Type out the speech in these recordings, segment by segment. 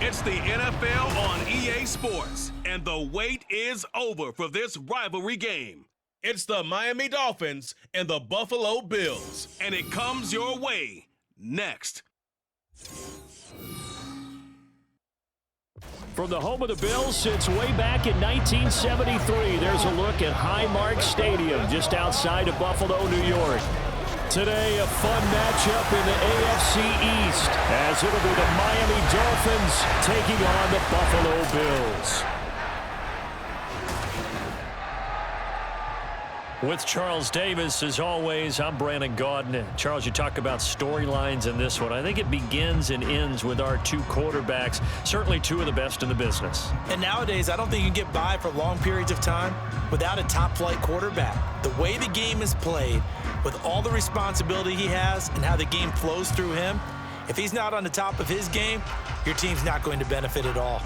It's the NFL on EA Sports, and the wait is over for this rivalry game. It's the Miami Dolphins and the Buffalo Bills, and it comes your way next. From the home of the Bills since way back in 1973, there's a look at Highmark Stadium just outside of Buffalo, New York. Today, a fun matchup in the AFC East, as it'll be the Miami Dolphins taking on the Buffalo Bills. With Charles Davis, as always, I'm Brandon Gaudin. Charles, you talk about storylines in this one. I think it begins and ends with our two quarterbacks, certainly two of the best in the business. And nowadays, I don't think you can get by for long periods of time without a top-flight quarterback. The way the game is played, with all the responsibility he has and how the game flows through him, if he's not on the top of his game, your team's not going to benefit at all.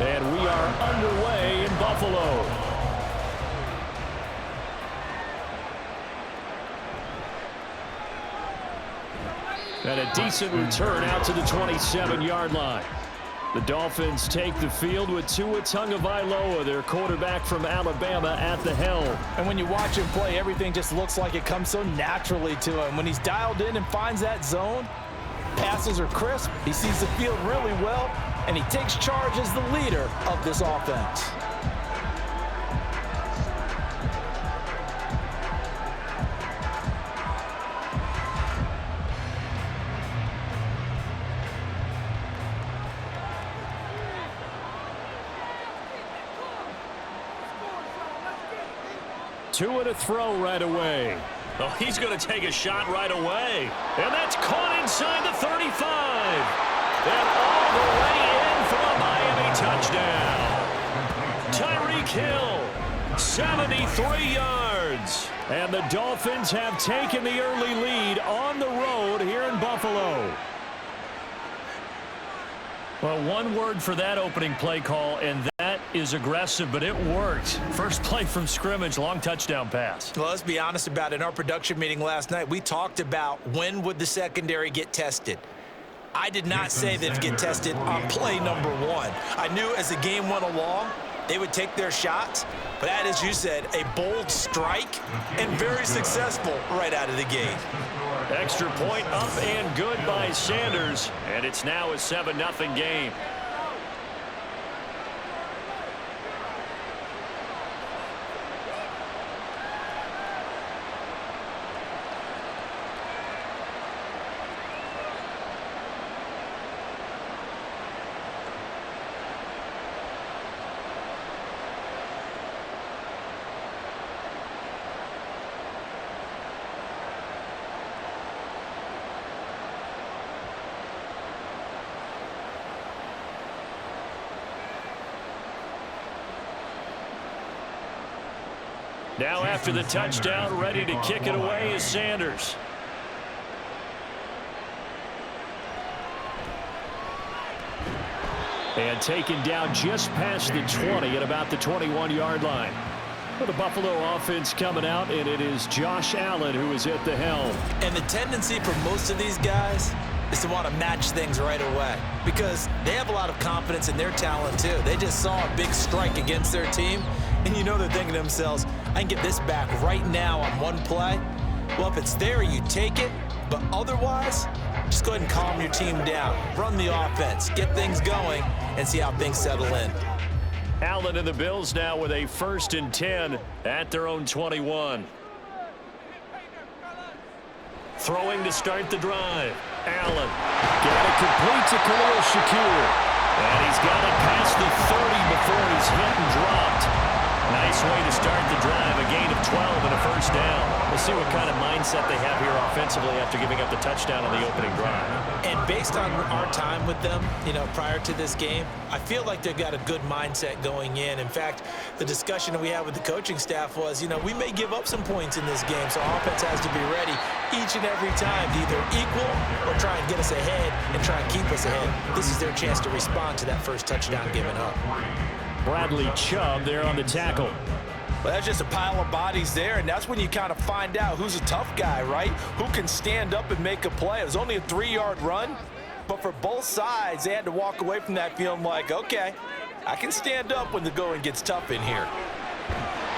And we are underway in Buffalo. And a decent return out to the 27-yard line. The Dolphins take the field with Tua Tagovailoa, their quarterback from Alabama, at the helm. And when you watch him play, everything just looks like it comes so naturally to him. When he's dialed in and finds that zone, passes are crisp, he sees the field really well, and he takes charge as the leader of this offense. Tua to throw right away. Oh, he's going to take a shot right away. And that's caught inside the 35. And all the way in for a Miami touchdown. Tyreek Hill, 73 yards. And the Dolphins have taken the early lead on the road here in Buffalo. Well, one word for that opening play call, and that is aggressive, but it worked. First play from scrimmage, long touchdown pass. Well, let's be honest about it. In our production meeting last night, we talked about when would the secondary get tested. I did not say that it'd get tested on play number one. I knew as the game went along, they would take their shots, but that, as you said, a bold strike and very successful right out of the gate. Extra point up and good by Sanders, and it's now a 7-0 game. Now after the touchdown, ready to kick it away is Sanders. And taken down just past the 20 at about the 21-yard line. Well, the Buffalo offense coming out, and it is Josh Allen who is at the helm. And the tendency for most of these guys is to want to match things right away because they have a lot of confidence in their talent too. They just saw a big strike against their team, and you know they're thinking to themselves, I can get this back right now on one play. Well, if it's there, you take it, but otherwise, just go ahead and calm your team down. Run the offense, get things going, and see how things settle in. Allen and the Bills now with a 1st and 10 at their own 21. Throwing to start the drive. Allen got it complete to Khalil Shakir. And he's got it past the 30 before he's hit and dropped. Nice way to start the drive, a gain of 12 and a first down. We'll see what kind of mindset they have here offensively after giving up the touchdown on the opening drive. And based on our time with them, prior to this game, I feel like they've got a good mindset going in. In fact, the discussion that we had with the coaching staff was, we may give up some points in this game, so offense has to be ready each and every time to either equal or try and get us ahead and try and keep us ahead. This is their chance to respond to that first touchdown given up. Bradley Chubb there on the tackle. Well, that's just a pile of bodies there, and that's when you kind of find out who's a tough guy, right? Who can stand up and make a play. It was only a 3-yard run, but for both sides, they had to walk away from that feeling like, okay, I can stand up when the going gets tough in here.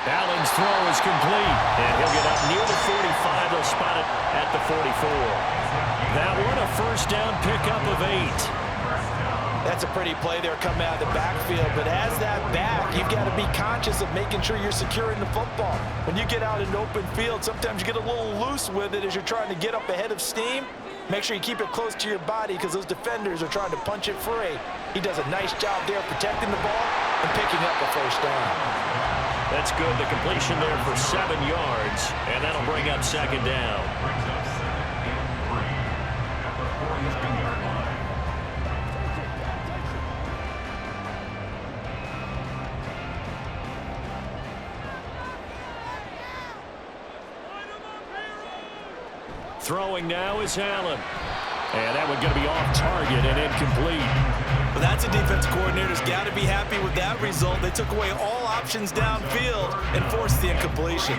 Allen's throw is complete, and he'll get up near the 45. They'll spot it at the 44. That one, a first down pickup of 8. That's a pretty play there coming out of the backfield, but as that back, you've got to be conscious of making sure you're securing the football. When you get out in open field, sometimes you get a little loose with it as you're trying to get up ahead of steam. Make sure you keep it close to your body because those defenders are trying to punch it free. He does a nice job there protecting the ball and picking up a first down. That's good. The completion there for 7 yards, and that'll bring up second down. Throwing now is Allen. And that one going to be off target and incomplete. Well, that's a defense coordinator's got to be happy with that result. They took away all options downfield and forced the incompletion.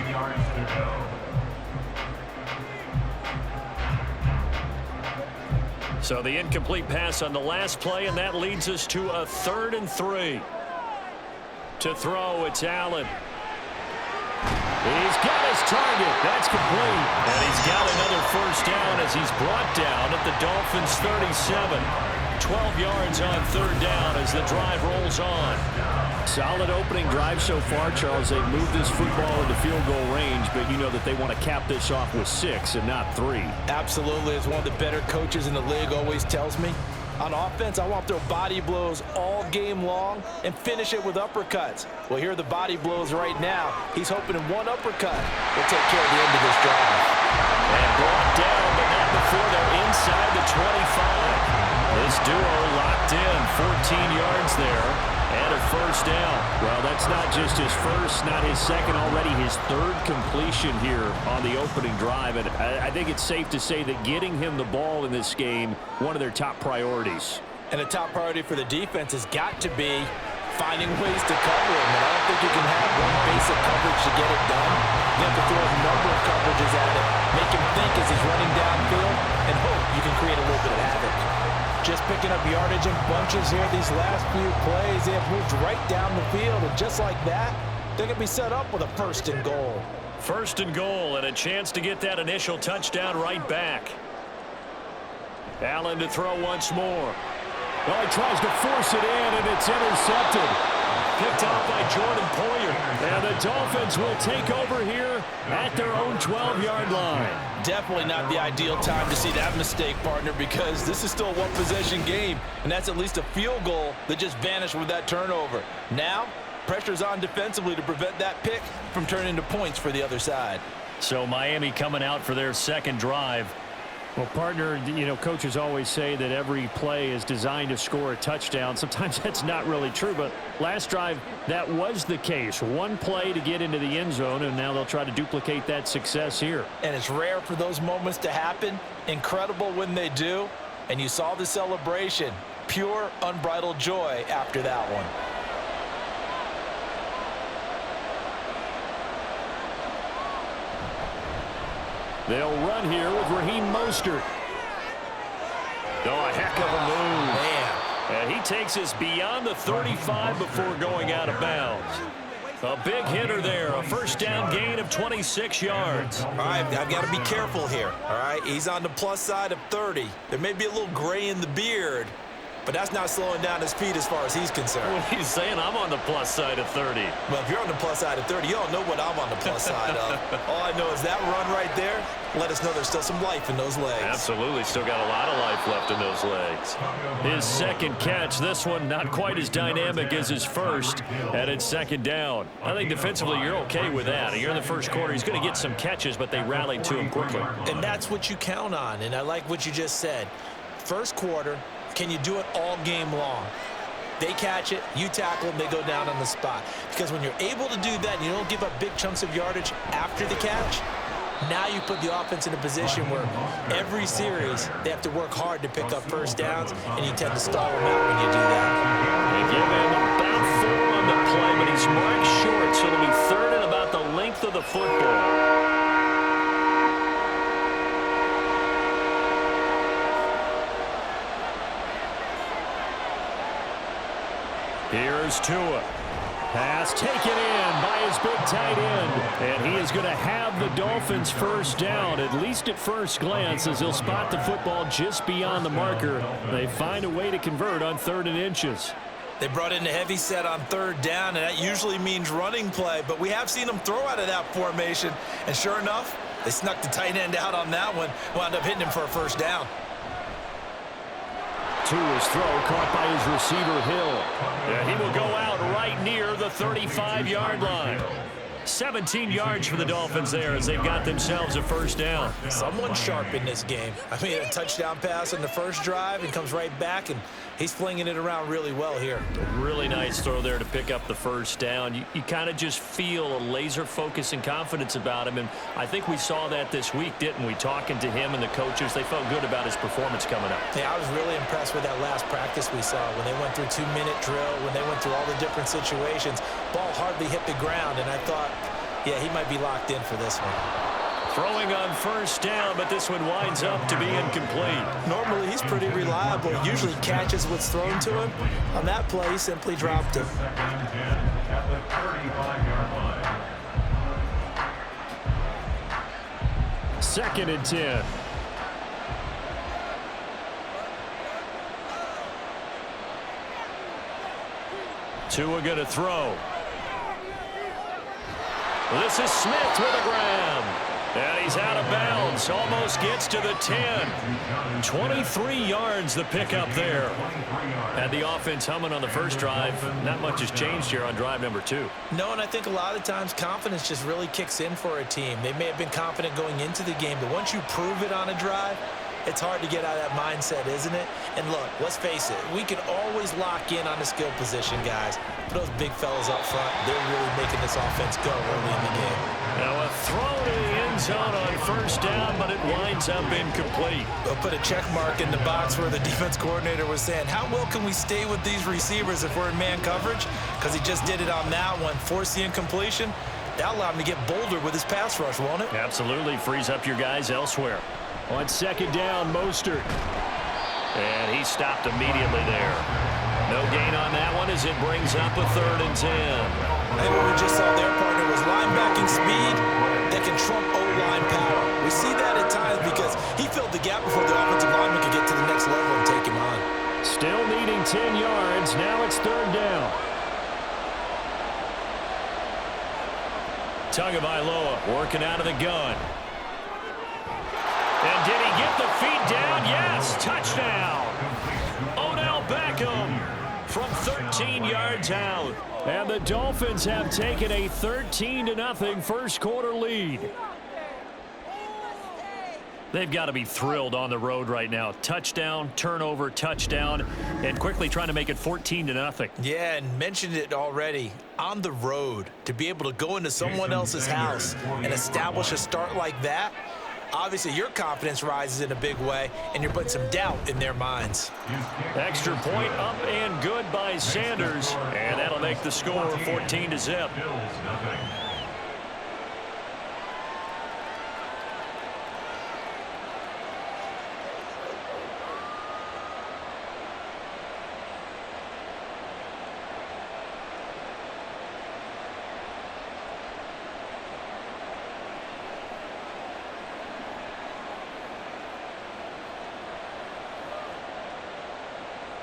So the incomplete pass on the last play, and that leads us to a 3rd and 3. To throw, it's Allen. He's got his target. That's complete. And he's got another first down as he's brought down at the Dolphins' 37. 12 yards on 3rd down as the drive rolls on. Solid opening drive so far, Charles. They've moved this football into field goal range, but you know that they want to cap this off with 6 and not 3. Absolutely. As one of the better coaches in the league always tells me, on offense, I want to throw body blows all game long and finish it with uppercuts. Well, here are the body blows right now. He's hoping in one uppercut will take care of the end of this drive. And brought down, but not before they're inside the 25. This duo locked in, 14 yards there, and a first down. Well, that's not just his first, not his second, already his 3rd completion here on the opening drive. And I think it's safe to say that getting him the ball in this game, one of their top priorities. And a top priority for the defense has got to be finding ways to cover him. And I don't think you can have one basic coverage to get it done. You have to throw a number of coverages at it, make him think as he's running downfield, and hope you can create a little bit of havoc. Just picking up yardage in bunches here these last few plays. They have moved right down the field, and just like that, they're going to be set up with a 1st and goal. 1st and goal, and a chance to get that initial touchdown right back. Allen to throw once more. Well, he tries to force it in, and it's intercepted. Picked off by Jordan Poyer. And the Dolphins will take over here at their own 12-yard line. Definitely not the ideal time to see that mistake, partner, because this is still a one-possession game, and that's at least a field goal that just vanished with that turnover. Now, pressure's on defensively to prevent that pick from turning into points for the other side. So Miami coming out for their 2nd drive. Well, partner, coaches always say that every play is designed to score a touchdown. Sometimes that's not really true, but last drive, that was the case. One play to get into the end zone, and now they'll try to duplicate that success here. And it's rare for those moments to happen. Incredible when they do. And you saw the celebration. Pure, unbridled joy after that one. They'll run here with Raheem Mostert. Oh, a heck of a move. Man. And he takes us beyond the 35 before going out of bounds. A big hitter there. A first down gain of 26 yards. All right, I've got to be careful here. All right, he's on the plus side of 30. There may be a little gray in the beard, but that's not slowing down his speed as far as he's concerned. What are you saying? I'm on the plus side of 30. Well, if you're on the plus side of 30, you don't know what I'm on the plus side of. All I know is that run right there let us know there's still some life in those legs. Absolutely. Still got a lot of life left in those legs. His second catch, this one not quite as dynamic as his first, and it's second down. I think defensively you're okay with that. You're in the first quarter. He's going to get some catches, but they rallied to him quickly. And that's what you count on, and I like what you just said. First quarter, can you do it all game long? They catch it, you tackle them, they go down on the spot. Because when you're able to do that and you don't give up big chunks of yardage after the catch, now you put the offense in a position where every series they have to work hard to pick up first downs, and you tend to stall them out when you do that. They give him about 4 on the play, but he's marked short, so it'll be third and about the length of the football. Here's Tua. Pass taken in by his big tight end. And he is going to have the Dolphins first down, at least at first glance, as he'll spot the football just beyond the marker. They find a way to convert on 3rd and inches. They brought in a heavy set on 3rd down, and that usually means running play. But we have seen them throw out of that formation. And sure enough, they snuck the tight end out on that one, wound up hitting him for a first down. Tua's throw caught by his receiver, Hill. And he will go out right near the 35-yard line. 17 yards for the Dolphins there as they've got themselves a first down. Someone sharp in this game. I mean, a touchdown pass on the first drive and comes right back, and he's flinging it around really well here. Really nice throw there to pick up the first down. You kind of just feel a laser focus and confidence about him, and I think we saw that this week, didn't we? Talking to him and the coaches, they felt good about his performance coming up. Yeah, I was really impressed with that last practice we saw when they went through 2-minute drill, when they went through all the different situations. Ball hardly hit the ground, and I thought, yeah, he might be locked in for this one. Throwing on first down, but this one winds up to be incomplete. Normally, he's pretty reliable. Usually catches what's thrown to him. On that play, he simply dropped it. Second and 10. Tua going to throw. This is Smith with a grab. And he's out of bounds. Almost gets to the 10. 23 yards the pickup there. Had the offense humming on the first drive. Not much has changed here on drive number 2. No, and I think a lot of times confidence just really kicks in for a team. They may have been confident going into the game, but once you prove it on a drive, it's hard to get out of that mindset, isn't it? And look, let's face it, we can always lock in on the skill position, guys. But those big fellas up front, they're really making this offense go early in the game. Now a throw to the end zone on first down, but it winds up incomplete. They'll put a check mark in the box where the defense coordinator was saying, how well can we stay with these receivers if we're in man coverage? Because he just did it on that one, forced the incompletion. That'll allow him to get bolder with his pass rush, won't it? Absolutely, frees up your guys elsewhere. On second down, Mostert. And he stopped immediately there. No gain on that one as it brings up a 3rd and 10. I think what we just saw there, partner, was linebacking speed that can trump O-line power. We see that at times because he filled the gap before the offensive lineman could get to the next level and take him on. Still needing 10 yards. Now it's 3rd down. Tagovailoa working out of the gun. And did he get the feet down? Yes, touchdown. Odell Beckham from 13 yards out. And the Dolphins have taken a 13-0 first quarter lead. They've got to be thrilled on the road right now. Touchdown, turnover, touchdown, and quickly trying to make it 14-0. Yeah, and mentioned it already. On the road, to be able to go into someone else's house and establish a start like that, obviously your confidence rises in a big way, and you're putting some doubt in their minds. Extra point up and good by Sanders, and that'll make the score 14-0.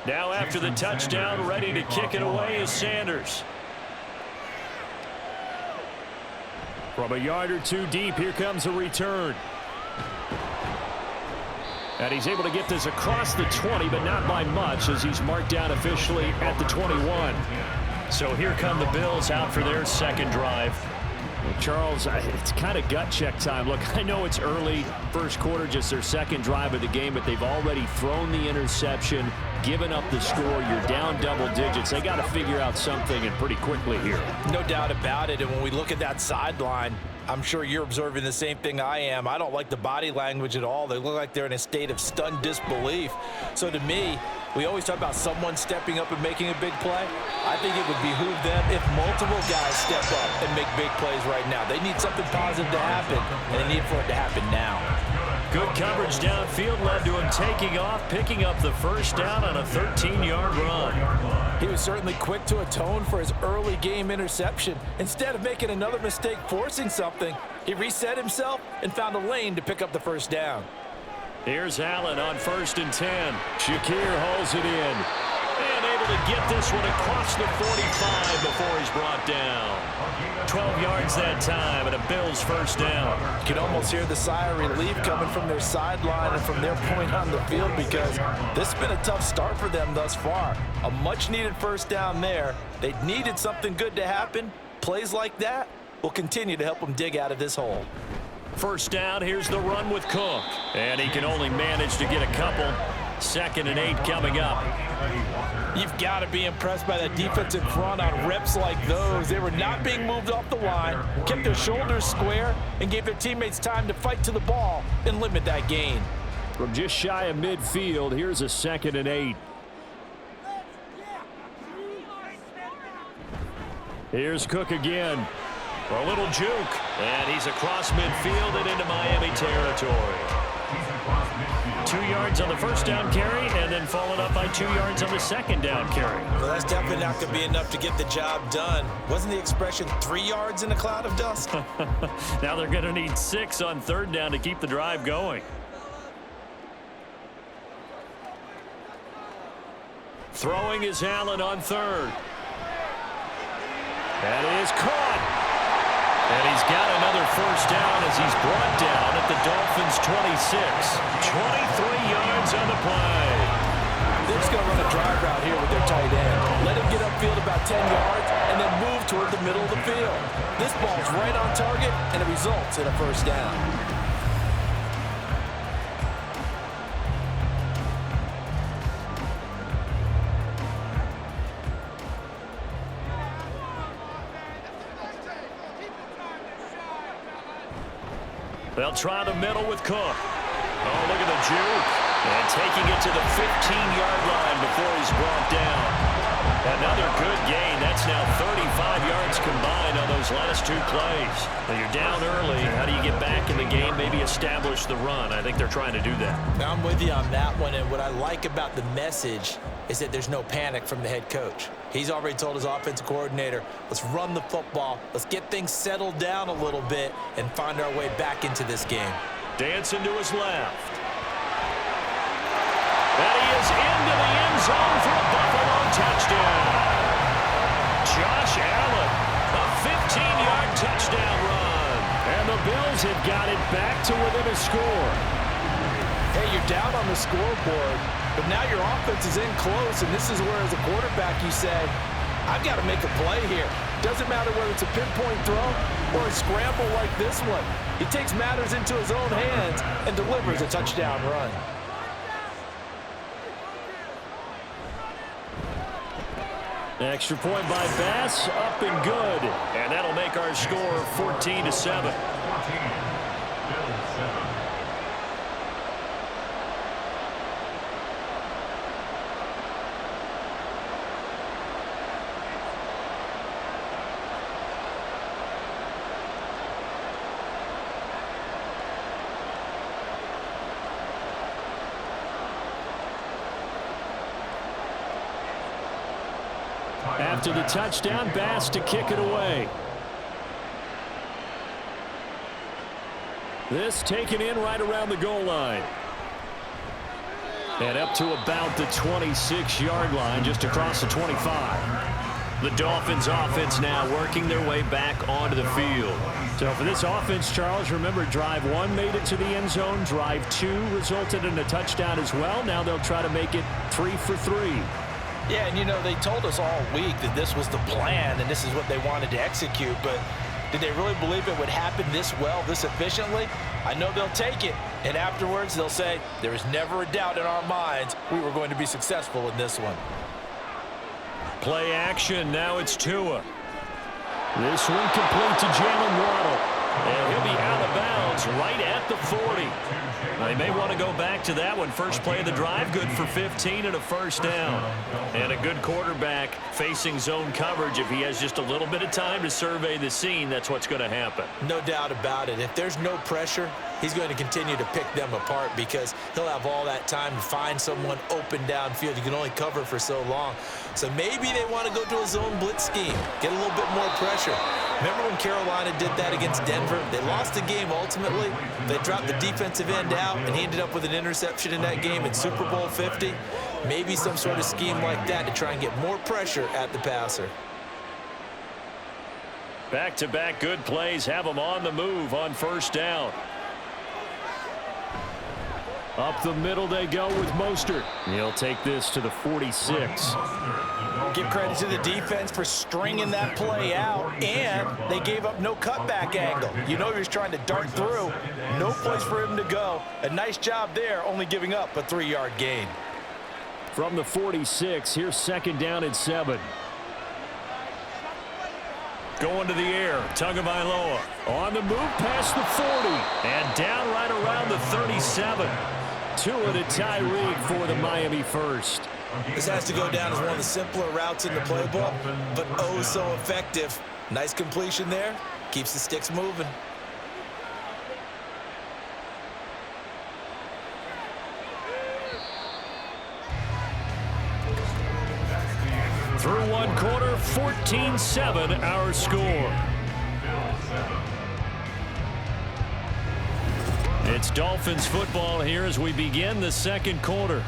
Now after the touchdown, ready to kick it away is Sanders. From a yard or two deep, here comes a return. And he's able to get this across the 20, but not by much, as he's marked down officially at the 21. So here come the Bills out for their second drive. Well, Charles, it's kind of gut check time. Look, I know it's early, first quarter, just their second drive of the game, but they've already thrown the interception, given up the score. You're down double digits. They got to figure out something, and pretty quickly here. No doubt about it. And when we look at that sideline, I'm sure you're observing the same thing I am. I don't like the body language at all. They look like they're in a state of stunned disbelief. So to me, we always talk about someone stepping up and making a big play. I think it would behoove them if multiple guys step up and make big plays right now. They need something positive to happen, and they need for it to happen now. Good coverage downfield led to him taking off, picking up the first down on a 13-yard run. He was certainly quick to atone for his early game interception. Instead of making another mistake forcing something, he reset himself and found a lane to pick up the first down. Here's Allen on 1st and 10. Shakir hauls it in. And able to get this one across the 45 before he's brought down. 12 yards that time and a Bills first down. You can almost hear the sigh of relief coming from their sideline and from their point on the field, because this has been a tough start for them thus far. A much-needed first down there. They needed something good to happen. Plays like that will continue to help them dig out of this hole. First down, here's the run with Cook. And he can only manage to get a couple. 2nd and 8 coming up. You've got to be impressed by that defensive front on reps like those. They were not being moved off the line, kept their shoulders square, and gave their teammates time to fight to the ball and limit that gain. From just shy of midfield, here's a 2nd and 8. Here's Cook again. A little juke. And he's across midfield and into Miami territory. 2 yards on the first down carry, and then followed up by 2 yards on the second down carry. Well, that's definitely not going to be enough to get the job done. Wasn't the expression 3 yards in a cloud of dust? Now they're going to need 6 on 3rd down to keep the drive going. Throwing is Allen on 3rd. That is caught. And he's got another first down as he's brought down at the Dolphins' 26. 23 yards on the play. They're just going to run a drive route here with their tight end. Let him get upfield about 10 yards and then move toward the middle of the field. This ball's right on target, and it results in a first down. They'll try the middle with Cook. Oh, look at the juke. And taking it to the 15-yard line before he's brought down. Another good gain. That's now 35 yards combined on those last 2 plays. Now you're down early. How do you get back in the game? Maybe establish the run. I think they're trying to do that. Now I'm with you on that one, and what I like about the message is that there's no panic from the head coach. He's already told his offensive coordinator, let's run the football, let's get things settled down a little bit and find our way back into this game. Dancing to his left. And he is into the end zone for a Buffalo touchdown. Josh Allen, a 15-yard touchdown run. And the Bills have got it back to within a score. Hey, you're down on the scoreboard, but now your offense is in close, and this is where, as a quarterback, you say, I've got to make a play here. Doesn't matter whether it's a pinpoint throw or a scramble like this one. He takes matters into his own hands and delivers a touchdown run. Extra point by Bass, up and good. And that'll make our score 14-7. After the touchdown, Bass to kick it away. This taken in right around the goal line. And up to about the 26-yard line, just across the 25. The Dolphins offense now working their way back onto the field. So for this offense, Charles, remember, drive 1 made it to the end zone. Drive 2 resulted in a touchdown as well. Now they'll try to make it 3 for 3. Yeah, and you know, they told us all week that this was the plan and this is what they wanted to execute, but did they really believe it would happen this well, this efficiently? I know they'll take it, and afterwards they'll say, there was never a doubt in our minds we were going to be successful in this one. Play action, now it's Tua. This one complete to Jalen Waddle. And he'll be out of bounds right at the 40. They may want to go back to that one. First play of the drive, good for 15 and a first down. And a good quarterback facing zone coverage. If he has just a little bit of time to survey the scene, that's what's going to happen. No doubt about it. If there's no pressure, he's going to continue to pick them apart because he'll have all that time to find someone open downfield. You can only cover for so long. So maybe they want to go to a zone blitz scheme, get a little bit more pressure. Remember when Carolina did that against Denver? They lost the game ultimately. They dropped the defensive end out, and he ended up with an interception in that game in Super Bowl 50. Maybe some sort of scheme like that to try and get more pressure at the passer. Back-to-back good plays have them on the move on first down. Up the middle they go with Mostert. He'll take this to the 46. Give credit to the defense for stringing that play out, and they gave up no cutback angle. You know he was trying to dart through. No place for him to go. A nice job there, only giving up a 3-yard gain. From the 46, here's second down and 7. Going to the air, Tagovailoa on the move past the 40 and down right around the 37. Tua to Tyreek for the Miami first. This has to go down as one of the simpler routes in the playbook, but oh so effective. Nice completion there, keeps the sticks moving. Through one quarter, 14-7 our score. It's Dolphins football here as we begin the second quarter.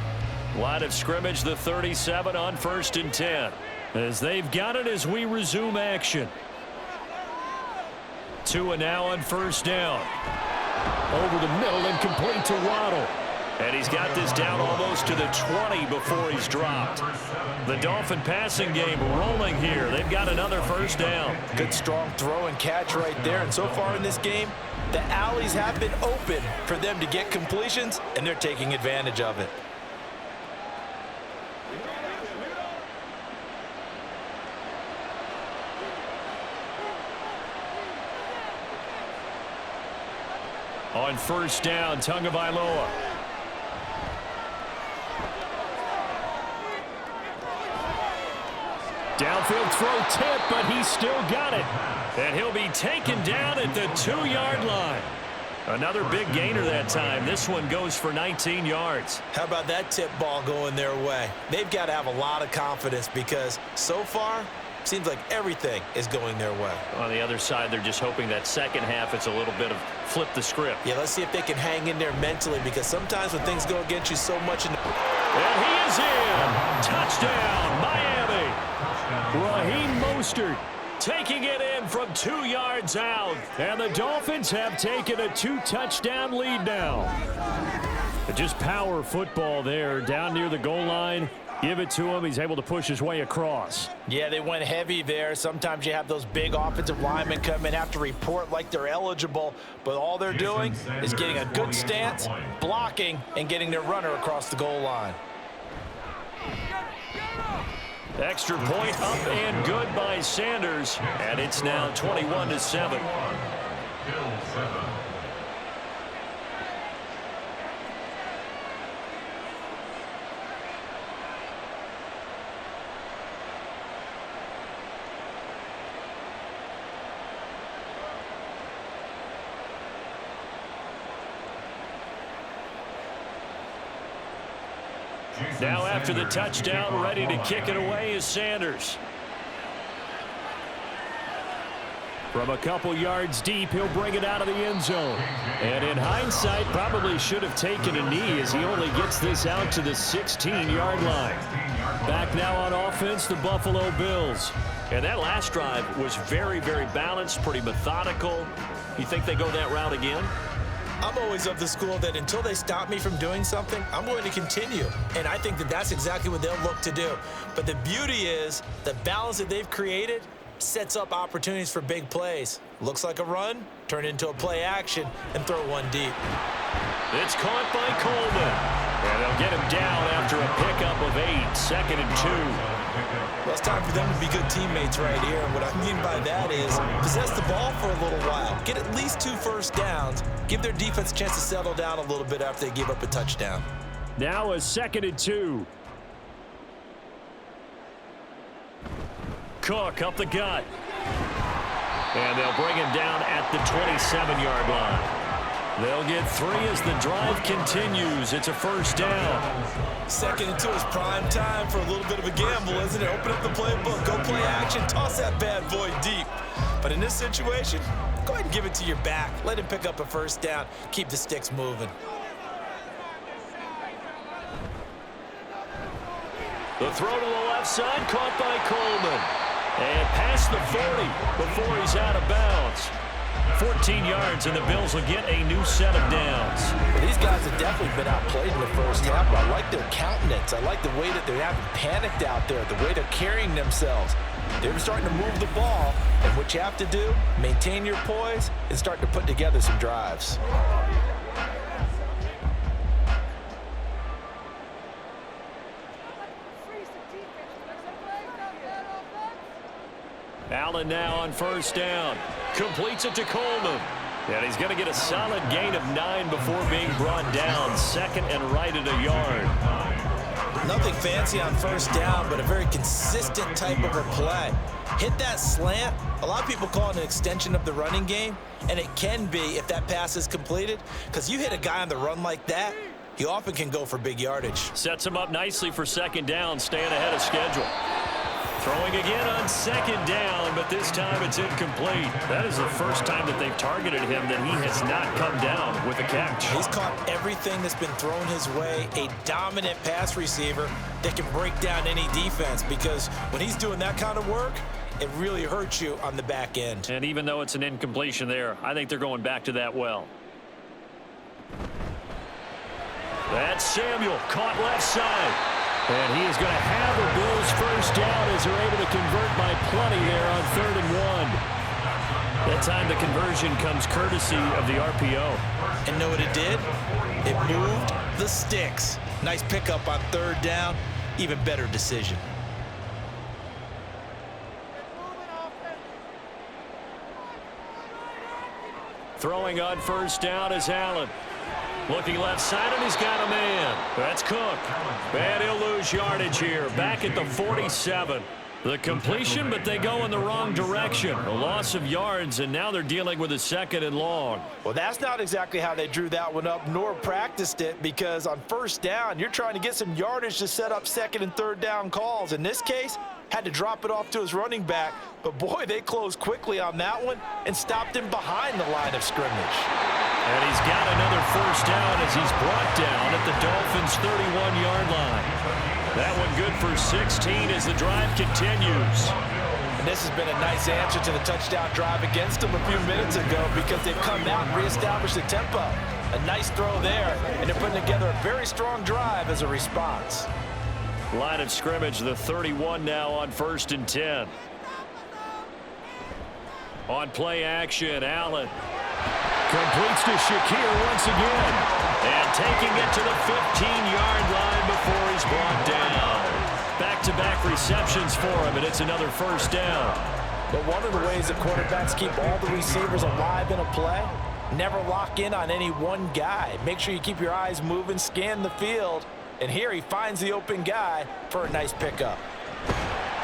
Line of scrimmage, the 37 on 1st and 10. As they've got it as we resume action. Tua now on first down. Over the middle and complete to Waddle. And he's got this down almost to the 20 before he's dropped. The Dolphin passing game rolling here. They've got another first down. Good strong throw and catch right there. And so far in this game, the alleys have been open for them to get completions, and they're taking advantage of it. On first down, Tagovailoa. Downfield throw tip, but he's still got it. And he'll be taken down at the 2-yard line. Another big gainer that time. This one goes for 19 yards. How about that tip ball going their way? They've got to have a lot of confidence because so far, seems like everything is going their way. On the other side, they're just hoping that second half it's a little bit of flip the script. Yeah, let's see if they can hang in there mentally because sometimes when things go against you so much. And he is in. Touchdown, Miami. Raheem Mostert taking it in from 2 yards out. And the Dolphins have taken a 2-touchdown lead now. But just power football there down near the goal line. Give it to him. He's able to push his way across. Yeah, they went heavy there. Sometimes you have those big offensive linemen come in, have to report like they're eligible, but all they're doing is getting a good stance, blocking, and getting their runner across the goal line. Extra point up and good by Sanders, and it's now 21-7. Now after the touchdown, ready to kick it away is Sanders. From a couple yards deep, he'll bring it out of the end zone. And in hindsight, probably should have taken a knee as he only gets this out to the 16-yard line. Back now on offense, the Buffalo Bills. And that last drive was very, very balanced, pretty methodical. You think they go that route again? I'm always of the school that until they stop me from doing something, I'm going to continue. And I think that that's exactly what they'll look to do. But the beauty is the balance that they've created sets up opportunities for big plays. Looks like a run, turn into a play action, and throw one deep. It's caught by Coleman. And they'll get him down after a pickup of 8, 2nd and 2. Well, it's time for them to be good teammates right here. And what I mean by that is possess the ball for a little while. Get at least 2 first downs. Give their defense a chance to settle down a little bit after they give up a touchdown. Now a 2nd and 2. Cook up the gut. And they'll bring him down at the 27-yard line. They'll get 3 as the drive continues. It's a first down. 2nd and 2 is prime time for a little bit of a gamble, isn't it? Open up the playbook, go play action, toss that bad boy deep. But in this situation, go ahead and give it to your back. Let him pick up a first down. Keep the sticks moving. The throw to the left side, caught by Coleman. And past the 40 before he's out of bounds. 14 yards, and the Bills will get a new set of downs. Well, these guys have definitely been outplayed in the first half, but I like their countenance. I like the way that they haven't panicked out there, the way they're carrying themselves. They're starting to move the ball, and what you have to do, maintain your poise and start to put together some drives. Allen now on first down. Completes it to Coleman. And he's going to get a solid gain of 9 before being brought down. 2nd and right at a yard. Nothing fancy on first down, but a very consistent type of a play. Hit that slant. A lot of people call it an extension of the running game, and it can be if that pass is completed, because you hit a guy on the run like that, he often can go for big yardage. Sets him up nicely for 2nd down, staying ahead of schedule. Throwing again on 2nd down, but this time it's incomplete. That is the first time that they've targeted him that he has not come down with a catch. He's caught everything that's been thrown his way, a dominant pass receiver that can break down any defense, because when he's doing that kind of work, it really hurts you on the back end. And even though it's an incompletion there, I think they're going back to that well. That's Samuel, caught left side. And he is going to have a Bills first down as they're able to convert by plenty there on 3rd and 1. That time the conversion comes courtesy of the RPO. And know what it did? It moved the sticks. Nice pickup on 3rd down. Even better decision. Throwing on first down is Allen. Looking left side, and he's got a man. That's Cook. And he'll lose yardage here. Back at the 47. The completion, but they go in the wrong direction. A loss of yards, and now they're dealing with a 2nd and long. Well, that's not exactly how they drew that one up, nor practiced it, because on first down, you're trying to get some yardage to set up 2nd and 3rd down calls. In this case, had to drop it off to his running back, but boy, they closed quickly on that one and stopped him behind the line of scrimmage. And he's got another first down as he's brought down at the Dolphins' 31-yard line. That one good for 16 as the drive continues. And this has been a nice answer to the touchdown drive against them a few minutes ago, because they've come out and reestablished the tempo. A nice throw there, and they're putting together a very strong drive as a response. Line of scrimmage, the 31 now on 1st and 10. On play action, Allen completes to Shakir once again. And taking it to the 15-yard line before he's brought down. Back-to-back receptions for him, and it's another first down. But one of the ways that quarterbacks keep all the receivers alive in a play, never lock in on any one guy. Make sure you keep your eyes moving, scan the field, and here he finds the open guy for a nice pickup.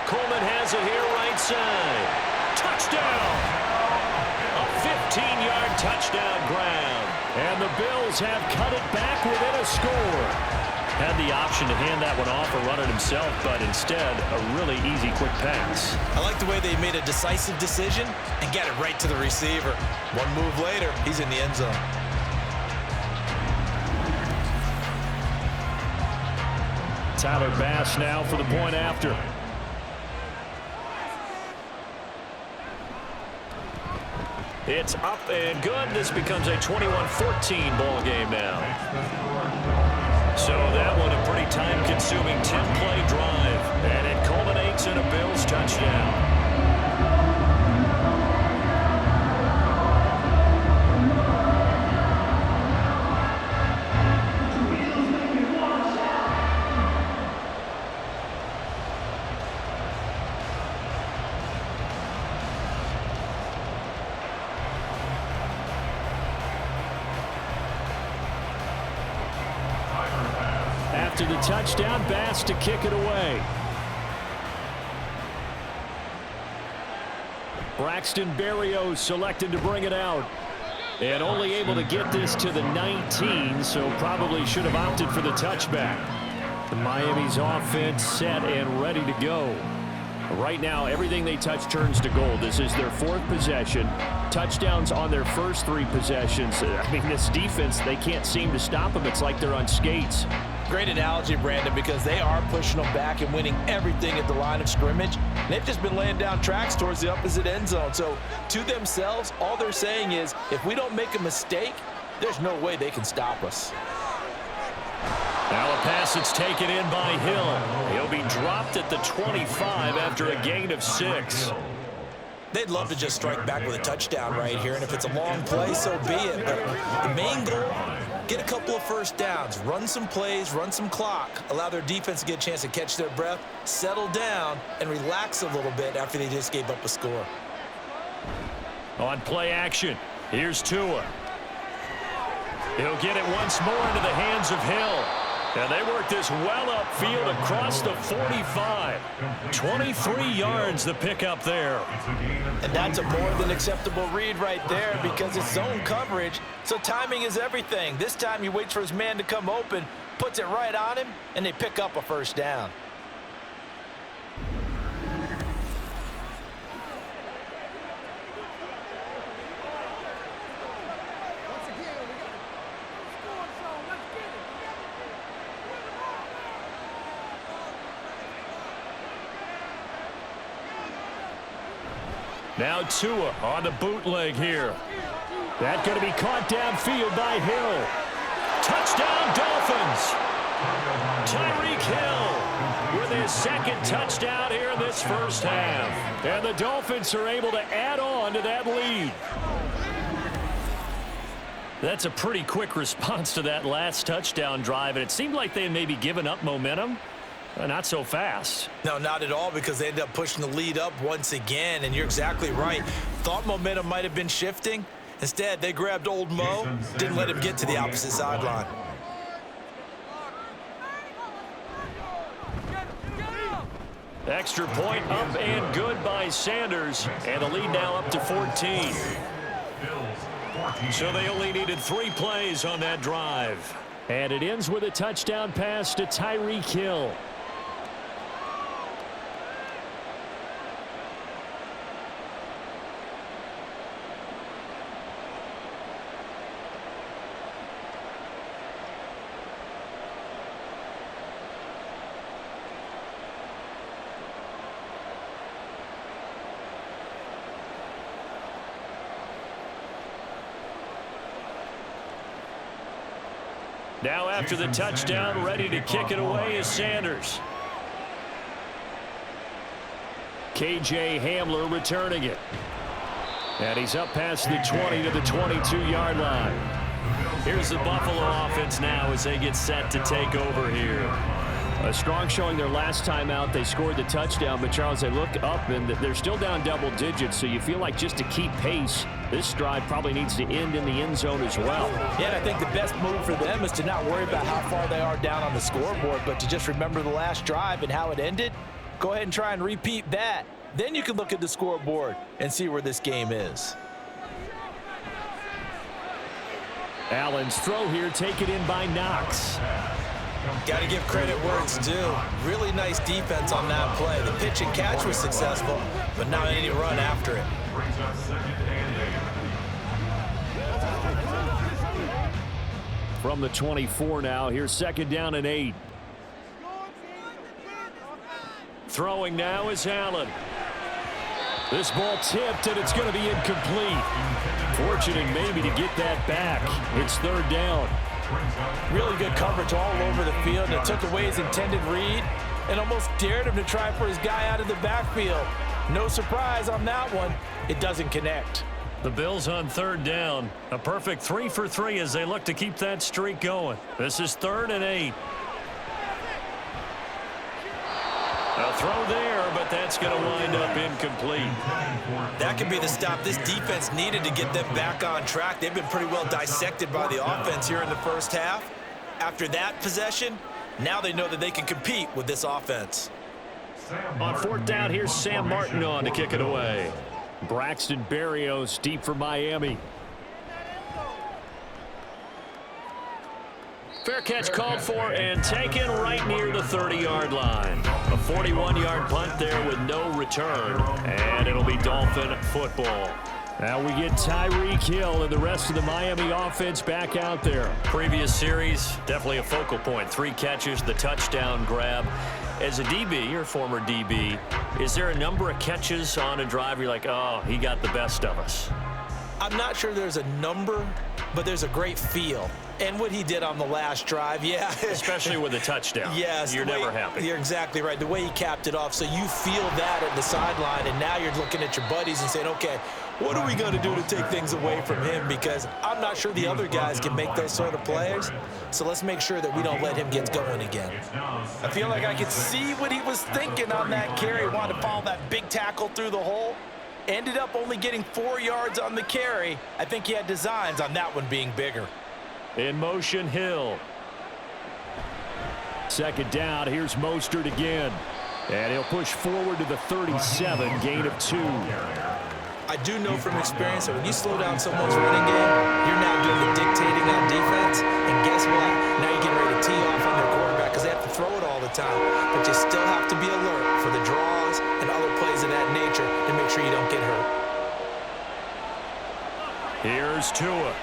Coleman has it here right side. Touchdown! A 15-yard touchdown ground. And the Bills have cut it back within a score. Had the option to hand that one off or run it himself, but instead, a really easy, quick pass. I like the way they made a decisive decision and get it right to the receiver. One move later, he's in the end zone. Tyler Bass now for the point after. It's up and good. This becomes a 21-14 ball game now. So that one a pretty time-consuming 10-play drive, and it culminates in a Bills touchdown. After the touchdown, Bass to kick it away. Braxton Berrios selected to bring it out. And only able to get this to the 19, so probably should have opted for the touchback. The Miami's offense set and ready to go. Right now, everything they touch turns to gold. This is their fourth possession. Touchdowns on their first three possessions. I mean, this defense, they can't seem to stop them. It's like they're on skates. Great analogy, Brandon, because they are pushing them back and winning everything at the line of scrimmage. And they've just been laying down tracks towards the opposite end zone. So to themselves, all they're saying is, if we don't make a mistake, there's no way they can stop us. Now a pass that's taken in by Hill. He'll be dropped at the 25 after a gain of 6. They'd love to just strike back with a touchdown right here, and if it's a long play, so be it. But the main goal, get a couple of first downs, run some plays, run some clock, allow their defense to get a chance to catch their breath, settle down, and relax a little bit after they just gave up a score. On play action, here's Tua. He'll get it once more into the hands of Hill. And they work this well upfield across the 45. 23 yards the pickup there. And that's a more than acceptable read right there because it's zone coverage, so timing is everything. This time he waits for his man to come open, puts it right on him, and they pick up a first down. Now Tua on the bootleg here. That's going to be caught downfield by Hill. Touchdown, Dolphins. Tyreek Hill with his second touchdown here in this first half. And the Dolphins are able to add on to that lead. That's a pretty quick response to that last touchdown drive, and it seemed like they had maybe given up momentum. Not so fast. No, not at all, because they ended up pushing the lead up once again, and you're exactly right. Thought momentum might have been shifting. Instead, they grabbed old Mo, didn't let him get to the opposite sideline. Extra point up and good by Sanders, and the lead now up to 14. So they only needed 3 plays on that drive. And it ends with a touchdown pass to Tyreek Hill. Now after the touchdown, ready to kick it away is Sanders. KJ Hamler returning it. And he's up past the 20 to the 22-yard line. Here's the Buffalo offense now as they get set to take over here. A strong showing their last time out. They scored the touchdown, but Charles, they look up and they're still down double digits, so you feel like just to keep pace, this drive probably needs to end in the end zone as well. Yeah, and I think the best move for them is to not worry about how far they are down on the scoreboard, but to just remember the last drive and how it ended. Go ahead and try and repeat that. Then you can look at the scoreboard and see where this game is. Allen's throw here taken in by Knox. Got to give credit where it's due. Really nice defense on that play. The pitch and catch was successful, but not any run after it. From the 24 now, here's 2nd down and 8. Throwing now is Allen. This ball tipped, and it's going to be incomplete. Fortunate maybe to get that back. It's 3rd down. Really good coverage all over the field. It took away his intended read and almost dared him to try for his guy out of the backfield. No surprise on that one. It doesn't connect. The Bills on 3rd down. A perfect 3 for 3 as they look to keep that streak going. This is 3rd and 8. A throw there, but that's going to wind up incomplete. That could be the stop this defense needed to get them back on track. They've been pretty well dissected by the offense here in the first half. After that possession, now they know that they can compete with this offense. On 4th down, here's Sam Martin on to kick it away. Braxton Berrios deep for Miami. Fair catch called for and taken right near the 30-yard line. A 41-yard punt there with no return, and it'll be Dolphin football. Now we get Tyreek Hill and the rest of the Miami offense back out there. Previous series, definitely a focal point. 3 catches, the touchdown grab. As a DB, your former DB, is there a number of catches on a drive you're like, oh, he got the best of us? I'm not sure there's a number, but there's a great feel. And what he did on the last drive, yeah. Especially with a touchdown. Yes. You're never happy. You're exactly right. The way he capped it off, so you feel that at the sideline, and now you're looking at your buddies and saying, okay, what are we going to do to take things away from him? Because I'm not sure the other guys can make those sort of plays. So let's make sure that we don't let him get going again. I feel like I could see what he was thinking on that carry. Wanted to follow that big tackle through the hole. Ended up only getting 4 yards on the carry. I think he had designs on that one being bigger. In motion, Hill. 2nd down, here's Mostert again. And he'll push forward to the 37, gain of 2. I do know from experience that when you slow down someone's running game, you're now doing the dictating on defense. And guess what? Now you're getting ready to tee off on their quarterback because they have to throw it all the time. But you still have to be alert for the draws and other plays of that nature to make sure you don't get hurt. Here's Tua.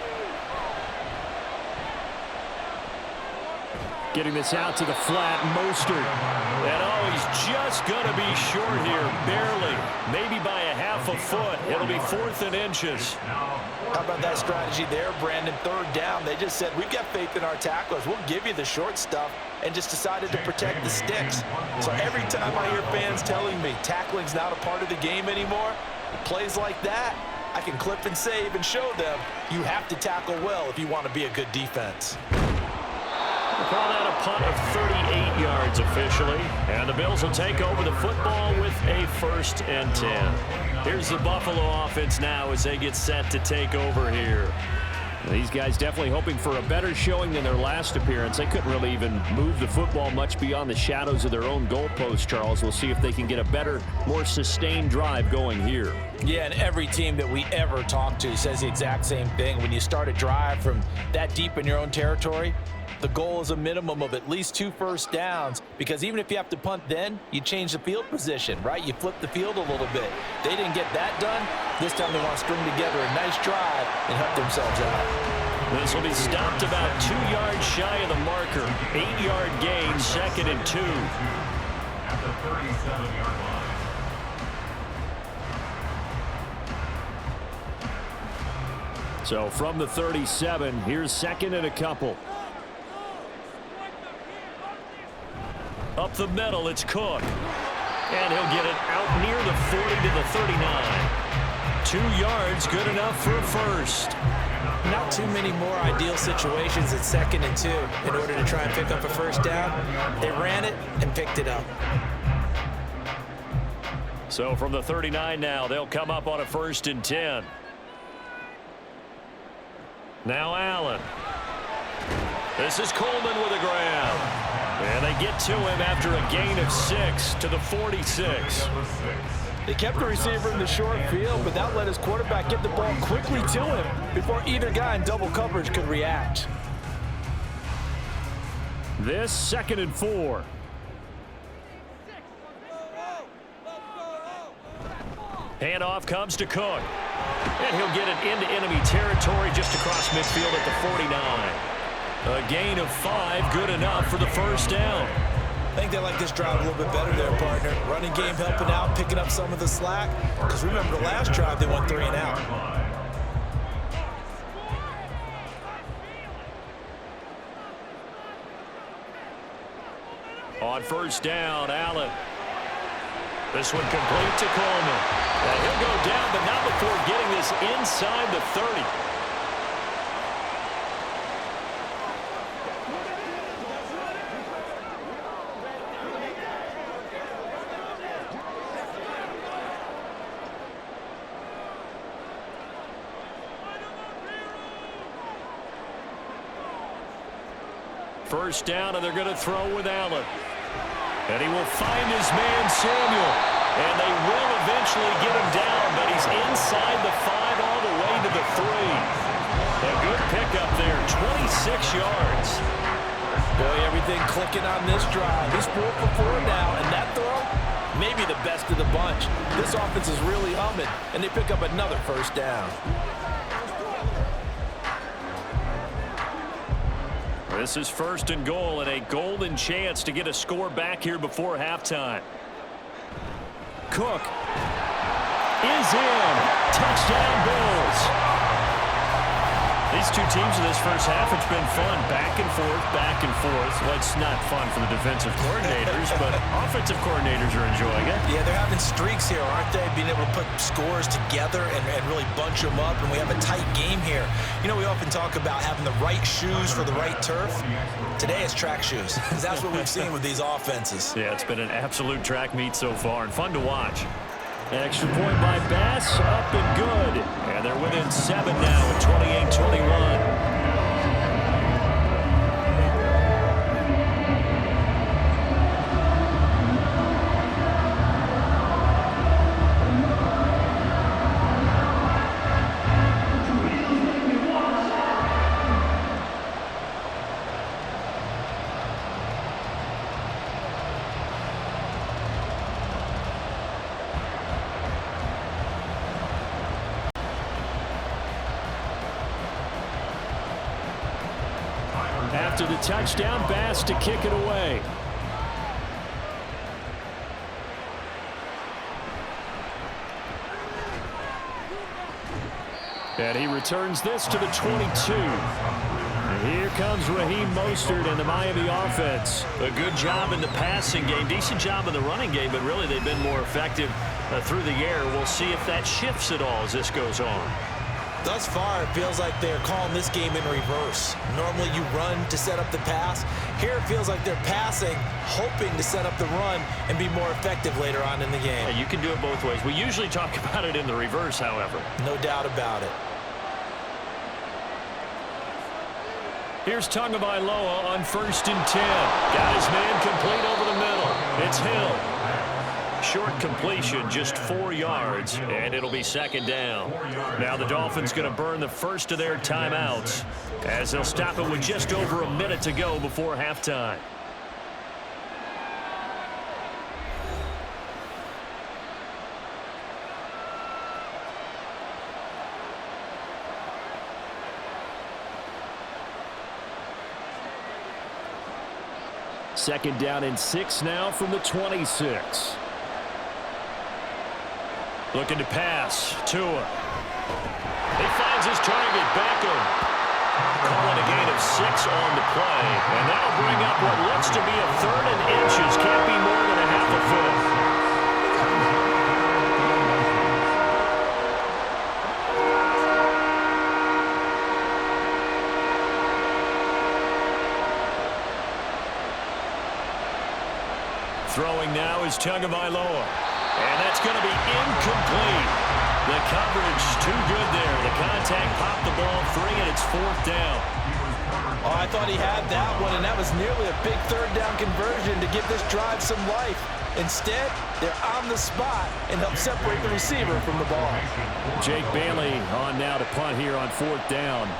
Getting this out to the flat, Mostert. And oh, he's just going to be short here, barely. Maybe by a half a foot. It'll be 4th and inches. How about that strategy there, Brandon? 3rd down. They just said, we've got faith in our tacklers. We'll give you the short stuff, and just decided to protect the sticks. So every time I hear fans telling me tackling's not a part of the game anymore, plays like that, I can clip and save and show them you have to tackle well if you want to be a good defense. We'll call that a punt of 38 yards officially. And the Bills will take over the football with a 1st and 10. Here's the Buffalo offense now as they get set to take over here. These guys definitely hoping for a better showing than their last appearance. They couldn't really even move the football much beyond the shadows of their own goalpost, Charles. We'll see if they can get a better, more sustained drive going here. Yeah, and every team that we ever talk to says the exact same thing. When you start a drive from that deep in your own territory, the goal is a minimum of at least 2 first downs, because even if you have to punt then, you change the field position, right? You flip the field a little bit. They didn't get that done. This time they want to string together a nice drive and help themselves out. This will be stopped about 2 yards shy of the marker. 8-yard gain, 2nd and 2. At the 37-yard line. So from the 37, here's 2nd and a couple. Up the middle, it's Cook. And he'll get it out near the 40 to the 39. 2 yards, good enough for a first. Not too many more ideal situations at 2nd and 2 in order to try and pick up a first down. They ran it and picked it up. So from the 39 now, they'll come up on a 1st and 10. Now Allen. This is Coleman with a grab. And they get to him after a gain of 6 to the 46. They kept the receiver in the short field, but that let his quarterback get the ball quickly to him before either guy in double coverage could react. This 2nd and 4. Handoff comes to Cook. And he'll get it into enemy territory just across midfield at the 49. A gain of 5, good enough for the first down. I think they like this drive a little bit better there, partner. Running game helping out, picking up some of the slack. Because remember, the last drive they went 3 and out. On first down, Allen. This one complete to Coleman. And he'll go down, but not before getting this inside the 30. First down, and they're going to throw with Allen. And he will find his man, Samuel. And they will eventually get him down, but he's inside the 5 all the way to the 3. A good pickup there, 26 yards. Boy, everything clicking on this drive. He's 4 for 4 now, and that throw, maybe the best of the bunch. This offense is really humming, and they pick up another first down. This is 1st and goal, and a golden chance to get a score back here before halftime. Cook is in. Touchdown, Bills. These two teams in this first half, it's been fun. Back and forth, back and forth. Well, it's not fun for the defensive coordinators, but offensive coordinators are enjoying it. Yeah, they're having streaks here, aren't they? Being able to put scores together and really bunch them up, and we have a tight game here. You know, we often talk about having the right shoes for the right turf. Today it's track shoes. That's what we've seen with these offenses. Yeah, it's been an absolute track meet so far, and fun to watch. Extra point by Bass, up and good. And they're within 7 now at 28-21. After the touchdown, Bass to kick it away. And he returns this to the 22. And here comes Raheem Mostert and the Miami offense. A good job in the passing game, decent job in the running game, but really they've been more effective through the air. We'll see if that shifts at all as this goes on. Thus far, it feels like they're calling this game in reverse. Normally you run to set up the pass. Here it feels like they're passing, hoping to set up the run and be more effective later on in the game. Yeah, you can do it both ways. We usually talk about it in the reverse, however. No doubt about it. Here's Tagovailoa on 1st and 10. Got his man complete over the middle. It's Hill. Short completion, just 4 yards, and it'll be 2nd down. Now the Dolphins going to burn the first of their timeouts as they'll stop it with just over a minute to go before halftime. Second down and 6 now from the 26. Looking to pass. Tua. He finds his target, Beckham. Calling a gain of 6 on the play. And that'll bring up what looks to be a 3rd and inches. Can't be more than a half a foot. Throwing now is Tagovailoa. And that's going to be incomplete. The coverage too good there. The contact popped the ball free, and it's 4th down. Oh, I thought he had that one, and that was nearly a big 3rd down conversion to give this drive some life. Instead, they're on the spot and help separate the receiver from the ball. Jake Bailey on now to punt here on 4th down.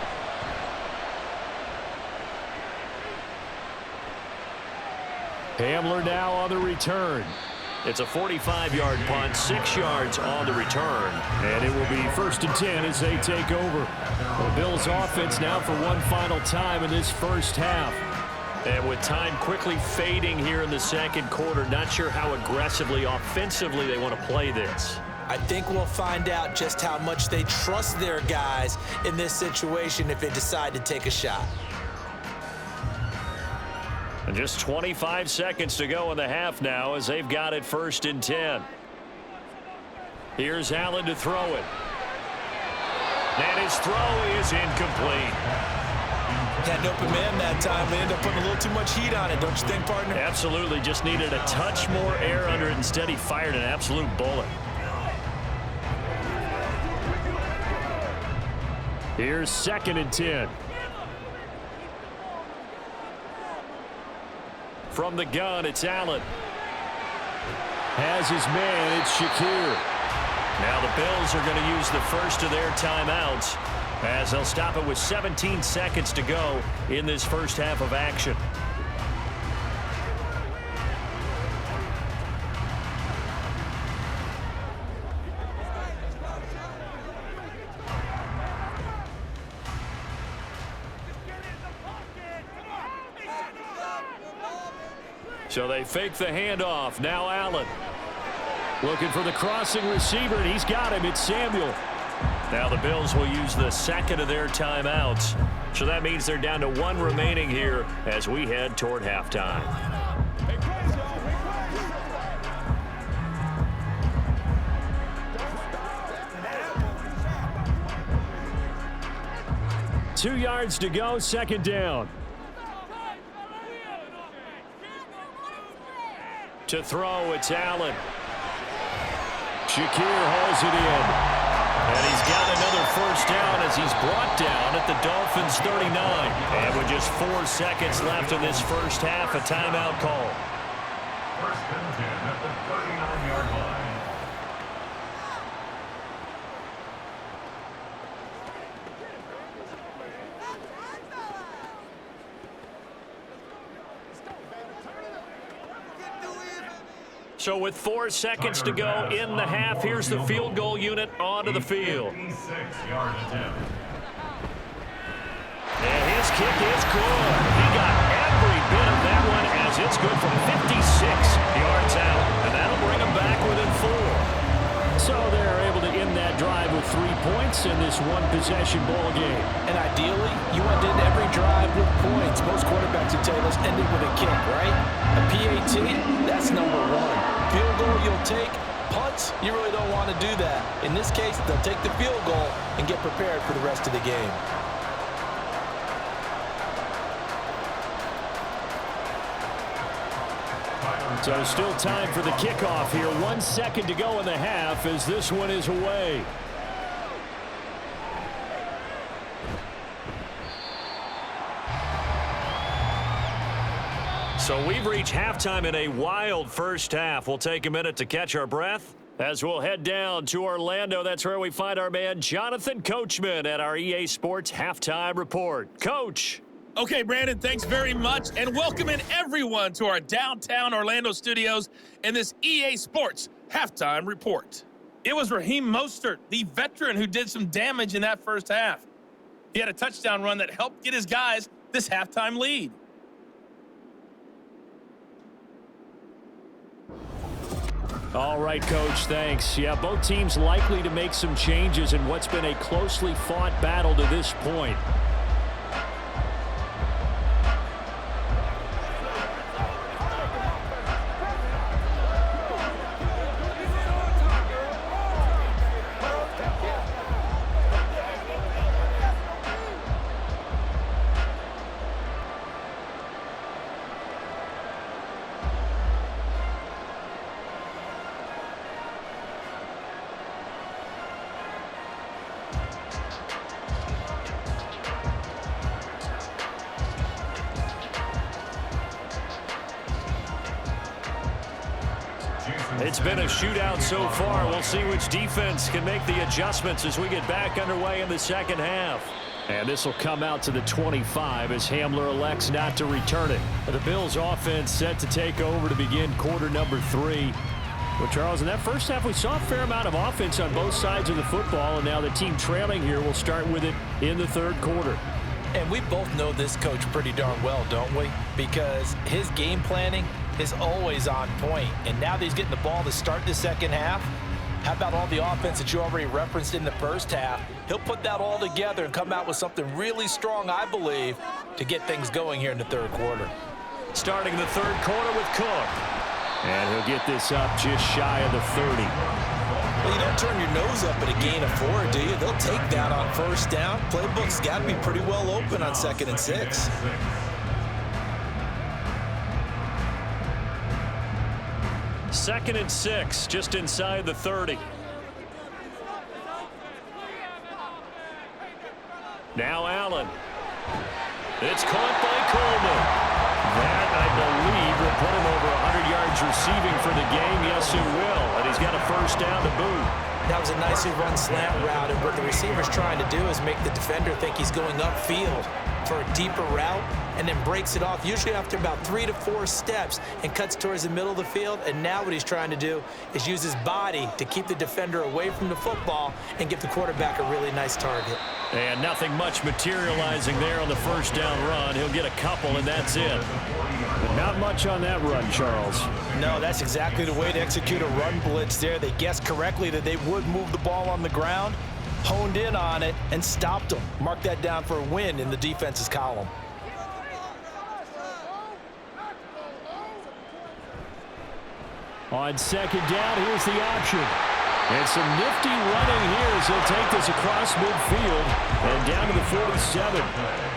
Hamler now on the return. It's a 45-yard punt, 6 yards on the return. And it will be 1st and 10 as they take over. The Bills offense now for one final time in this first half. And with time quickly fading here in the second quarter, not sure how aggressively, offensively they want to play this. I think we'll find out just how much they trust their guys in this situation if they decide to take a shot. And just 25 seconds to go in the half now as they've got it 1st and 10. Here's Allen to throw it. And his throw is incomplete. Had an open man that time. They ended up putting a little too much heat on it, don't you think, partner? Absolutely. Just needed a touch more air under it. Instead, he fired an absolute bullet. Here's 2nd and 10. From the gun, it's Allen. Has his man, it's Shakir. Now the Bills are going to use the first of their timeouts as they'll stop it with 17 seconds to go in this first half of action. So they fake the handoff. Now Allen. Looking for the crossing receiver, and he's got him. It's Samuel. Now the Bills will use the second of their timeouts. So that means they're down to one remaining here as we head toward halftime. 2 yards to go, 2nd down. To throw, it's Allen. Shakir hauls it in. And he's got another 1st down as he's brought down at the Dolphins' 39. And with just 4 seconds left in this first half, a timeout call. 1st and 10 at the 39-yard line. So with 4 seconds to go in the half, here's the field goal unit onto the field. 56-yard attempt. And his kick is good. He got every bit of that one as it's good from 56 yards out. And that'll bring him back within 4. So they're able to end that drive with 3 points in this one-possession ball game. And ideally, you want to end every drive with points. Most quarterbacks would tell you, let's end it with a kick, right? A PAT, that's number 1. Field goal you'll take. Punts, you really don't want to do that. In this case, they'll take the field goal and get prepared for the rest of the game. So still time for the kickoff here. 1 second to go in the half as this one is away. So we've reached halftime in a wild first half. We'll take a minute to catch our breath as we'll head down to Orlando. That's where we find our man Jonathan Coachman at our EA Sports Halftime Report. Coach. Okay, Brandon, thanks very much, and welcome in everyone to our downtown Orlando studios and this EA Sports Halftime Report. It was Raheem Mostert, the veteran, who did some damage in that first half. He had a touchdown run that helped get his guys this halftime lead. All right, Coach, thanks. Yeah, both teams likely to make some changes in what's been a closely fought battle to this point. It's been a shootout so far. We'll see which defense can make the adjustments as we get back underway in the second half. And this will come out to the 25 as Hamler elects not to return it. The Bills offense set to take over to begin quarter number 3. Well, Charles, in that first half, we saw a fair amount of offense on both sides of the football, and now the team trailing here will start with it in the third quarter. And we both know this coach pretty darn well, don't we? Because his game planning is always on point. And now that he's getting the ball to start the second half, how about all the offense that you already referenced in the first half? He'll put that all together and come out with something really strong, I believe, to get things going here in the third quarter. Starting the third quarter with Cook. And he'll get this up just shy of the 30. Well, you don't turn your nose up at a gain of 4, do you? They'll take that on first down. Playbook's got to be pretty well open on 2nd and 6. Second and 6, just inside the 30. Now Allen. It's caught by Coleman. That, I believe, will put him over 100 yards receiving for the game. Yes, it will. And he's got a first down to boot. That was a nicely run slant route, and what the receiver's trying to do is make the defender think he's going upfield for a deeper route, and then breaks it off, usually after about 3 to 4 steps, and cuts towards the middle of the field. And now what he's trying to do is use his body to keep the defender away from the football and give the quarterback a really nice target. And nothing much materializing there on the first down run. He'll get a couple, and that's it. But not much on that run, Charles. No, that's exactly the way to execute a run blitz there. They guessed correctly that they would move the ball on the ground, honed in on it, and stopped them. Mark that down for a win in the defense's column. On second down, here's the option. And some nifty running here as he'll take this across midfield and down to the 47.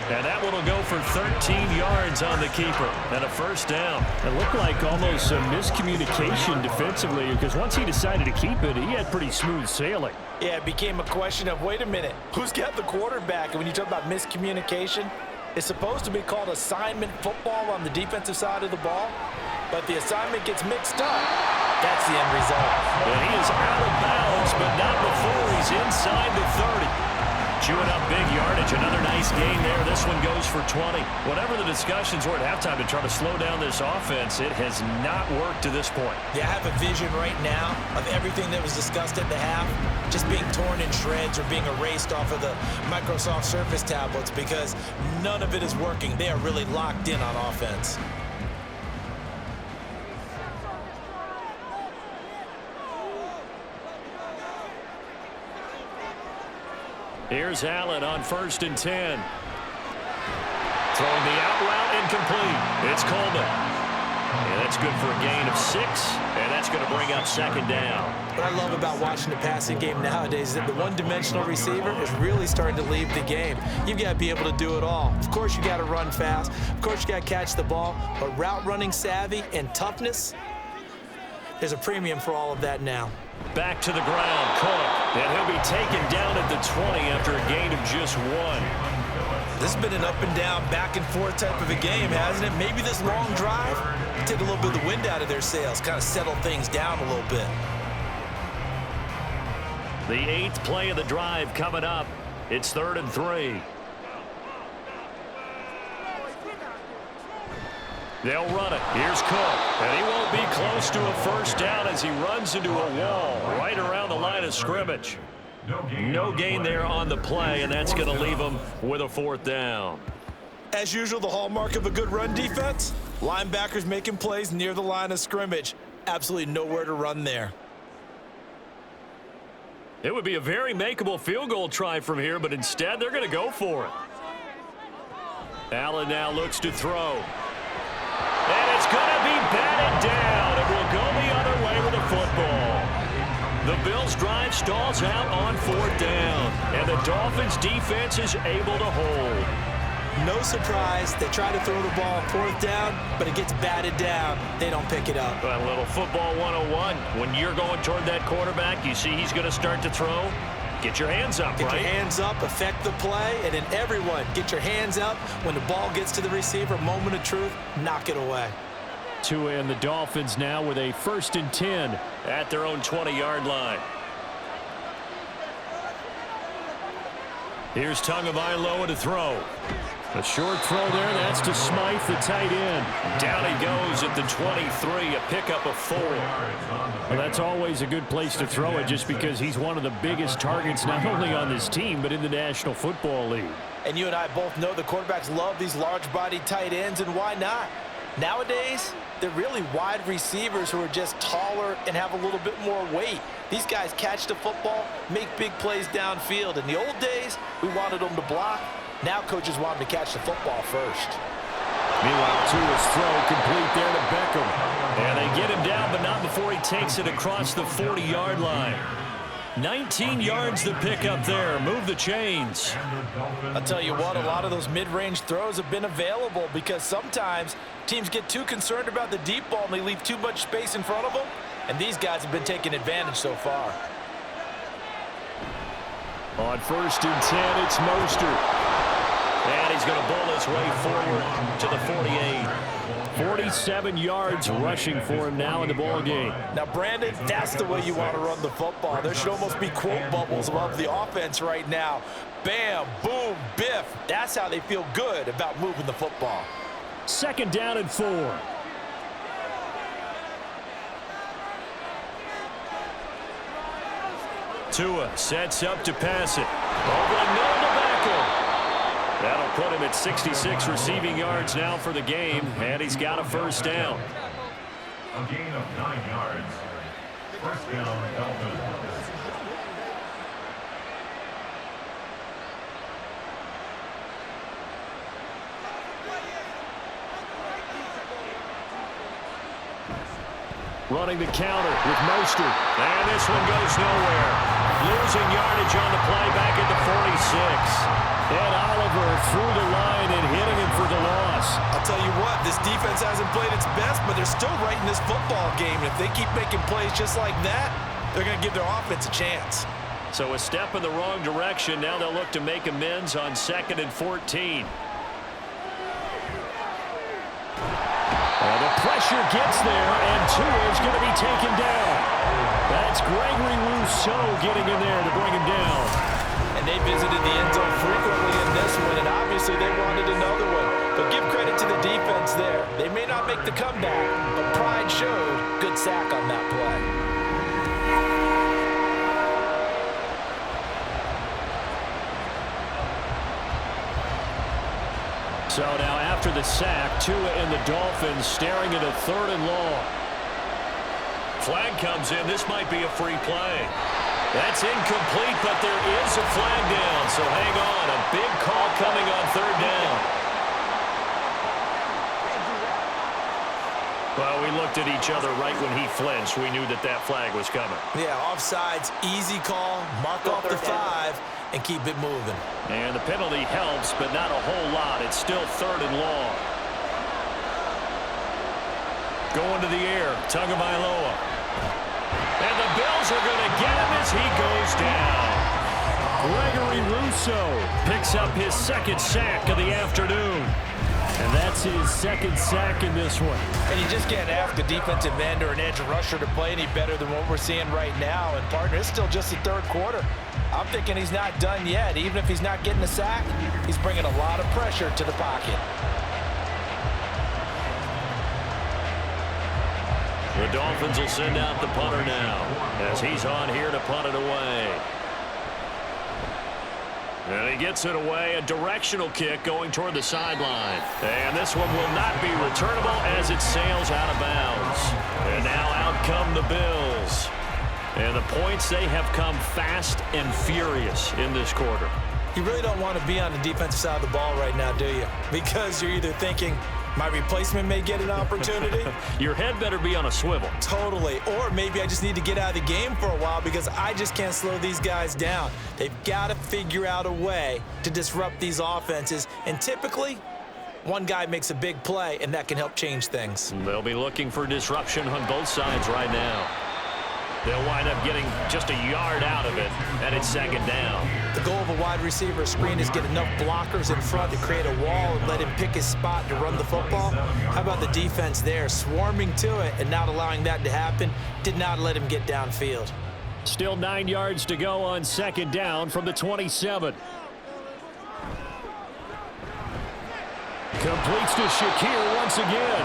And that one will go for 13 yards on the keeper and a first down. It looked like almost some miscommunication defensively, because once he decided to keep it, he had pretty smooth sailing. Yeah, it became a question of, wait a minute, who's got the quarterback? And when you talk about miscommunication, it's supposed to be called assignment football on the defensive side of the ball, but the assignment gets mixed up. That's the end result. And he is out of bounds, but not before he's inside the 30. Chewing up big yardage. Another nice gain there. This one goes for 20. Whatever the discussions were at halftime to try to slow down this offense, it has not worked to this point. Yeah, I have a vision right now of everything that was discussed at the half just being torn in shreds or being erased off of the Microsoft Surface tablets, because none of it is working. They are really locked in on offense. Here's Allen on 1st and 10. Throwing the out route incomplete. It's Coleman. And that's good for a gain of 6, and that's going to bring up 2nd down. What I love about watching the passing game nowadays is that the one-dimensional receiver is really starting to leave the game. You've got to be able to do it all. Of course, you got to run fast. Of course, you got to catch the ball. But route running savvy and toughness, there's a premium for all of that now. Back to the ground, Cook, and he'll be taken down at the 20 after a gain of just 1. This has been an up-and-down, back-and-forth type of a game, hasn't it? Maybe this long drive take a little bit of the wind out of their sails, kind of settle things down a little bit. The 8th play of the drive coming up. It's 3rd and 3. They'll run it. Here's Cook. And he won't be close to a first down as he runs into a wall right around the line of scrimmage. No gain there on the play, and that's going to leave him with a 4th down. As usual, the hallmark of a good run defense, linebackers making plays near the line of scrimmage. Absolutely nowhere to run there. It would be a very makeable field goal try from here, but instead they're going to go for it. Allen now looks to throw. And it's going to be batted down. It will go the other way with the football. The Bills' drive stalls out on 4th down, and the Dolphins' defense is able to hold. No surprise, they try to throw the ball 4th down, but it gets batted down. They don't pick it up. A little football 101. When you're going toward that quarterback, you see he's going to start to throw. Get your hands up, Get right? your hands up, affect the play, and then everyone get your hands up. When the ball gets to the receiver, moment of truth, knock it away. Tua and the Dolphins now with a 1st and 10 at their own 20-yard line. Here's Tagovailoa to throw. A short throw there. That's to Smythe, the tight end. Down he goes at the 23, a pickup of 4. Well, that's always a good place to throw it just because he's one of the biggest targets not only on this team but in the National Football League. And you and I both know the quarterbacks love these large-bodied tight ends, and why not? Nowadays, they're really wide receivers who are just taller and have a little bit more weight. These guys catch the football, make big plays downfield. In the old days, we wanted them to block. Now coaches want them to catch the football first. Meanwhile, Tua's throw complete there to Beckham. And they get him down, but not before he takes it across the 40-yard line. 19 yards to pick up there. Move the chains. I'll tell you what, a lot of those mid-range throws have been available because sometimes teams get too concerned about the deep ball and they leave too much space in front of them. And these guys have been taking advantage so far. On 1st and 10, it's Mostert. And he's going to bowl his way forward to the 48. 47 yards rushing for him now in the ball game. Now, Brandon, that's the way you want to run the football. There should almost be quote bubbles above the offense right now. Bam, boom, biff. That's how they feel good about moving the football. 2nd down and 4. Tua sets up to pass it. Over the middle to Beckham. That'll put him at 66 receiving yards now for the game, and he's got a 1st down. A gain of 9 yards. 1st down, Dolphins. Running the counter with Mostert. And this one goes nowhere. Losing yardage on the play back at the 46. And Oliver through the line and hitting him for the loss. I'll tell you what, this defense hasn't played its best, but they're still right in this football game. And if they keep making plays just like that, they're going to give their offense a chance. So a step in the wrong direction. Now they'll look to make amends on 2nd and 14. The pressure gets there, and Tua is going to be taken down. That's Gregory Rousseau getting in there to bring him down. And they visited the end zone frequently in this one, and obviously they wanted another one. But give credit to the defense there. They may not make the comeback, but pride showed. Good sack on that play. So now after the sack, Tua and the Dolphins staring at a 3rd and long. Flag comes in. This might be a free play. That's incomplete, but there is a flag down. So hang on. A big call coming on 3rd down. Well, we looked at each other right when he flinched. We knew that that flag was coming. Yeah, offsides, easy call. Mark off the 5. And keep it moving. And the penalty helps, but not a whole lot. It's still 3rd and long. Going to the air, Tagovailoa. And the Bills are going to get him as he goes down. Gregory Rousseau picks up his 2nd sack of the afternoon. And that's his 2nd sack in this one. And you just can't ask a defensive end or an edge rusher to play any better than what we're seeing right now. And, partner, it's still just the 3rd quarter. I'm thinking he's not done yet. Even if he's not getting a sack, he's bringing a lot of pressure to the pocket. The Dolphins will send out the punter now as he's on here to punt it away. And he gets it away, a directional kick going toward the sideline. And this one will not be returnable as it sails out of bounds. And now out come the Bills. And the points, they have come fast and furious in this quarter. You really don't want to be on the defensive side of the ball right now, do you? Because you're either thinking, my replacement may get an opportunity. Your head better be on a swivel. Totally. Or maybe I just need to get out of the game for a while because I just can't slow these guys down. They've got to figure out a way to disrupt these offenses. And typically, one guy makes a big play, and that can help change things. They'll be looking for disruption on both sides right now. They'll wind up getting just a yard out of it, and it's 2nd down. The goal of a wide receiver screen is get enough blockers in front to create a wall and let him pick his spot to run the football. How about the defense there, swarming to it and not allowing that to happen? Did not let him get downfield. Still 9 yards to go on 2nd down from the 27. Completes to Shakir once again.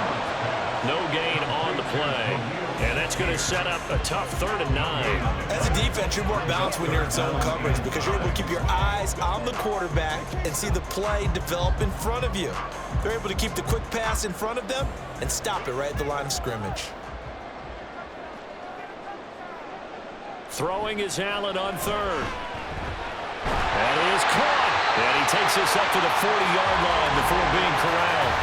No gain on the play. And that's going to set up a tough 3rd and 9. As a defense, you're more balanced when you're in zone coverage because you're able to keep your eyes on the quarterback and see the play develop in front of you. They're able to keep the quick pass in front of them and stop it right at the line of scrimmage. Throwing is Allen on 3rd. And he is caught. And he takes us up to the 40-yard line before being corralled.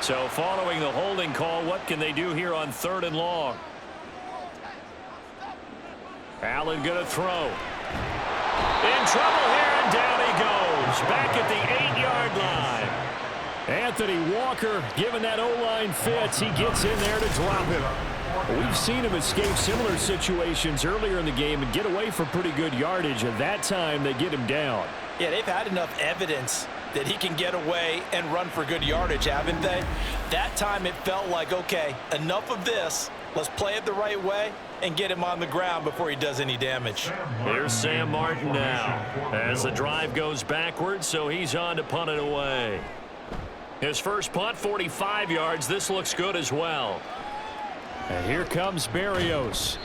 So following the holding call, what can they do here on 3rd and long? Allen going to throw. In trouble here, and down he goes. Back at the 8-yard line. Anthony Walker, given that O-line fits, he gets in there to drop him. We've seen him escape similar situations earlier in the game and get away for pretty good yardage, and that time they get him down. Yeah, they've had enough evidence that he can get away and run for good yardage, haven't they? That time it felt like, okay, enough of this. Let's play it the right way and get him on the ground before he does any damage. Here's Sam Martin now as the drive goes backwards, so he's on to punt it away. His first punt, 45 yards. This looks good as well. And here comes Berrios.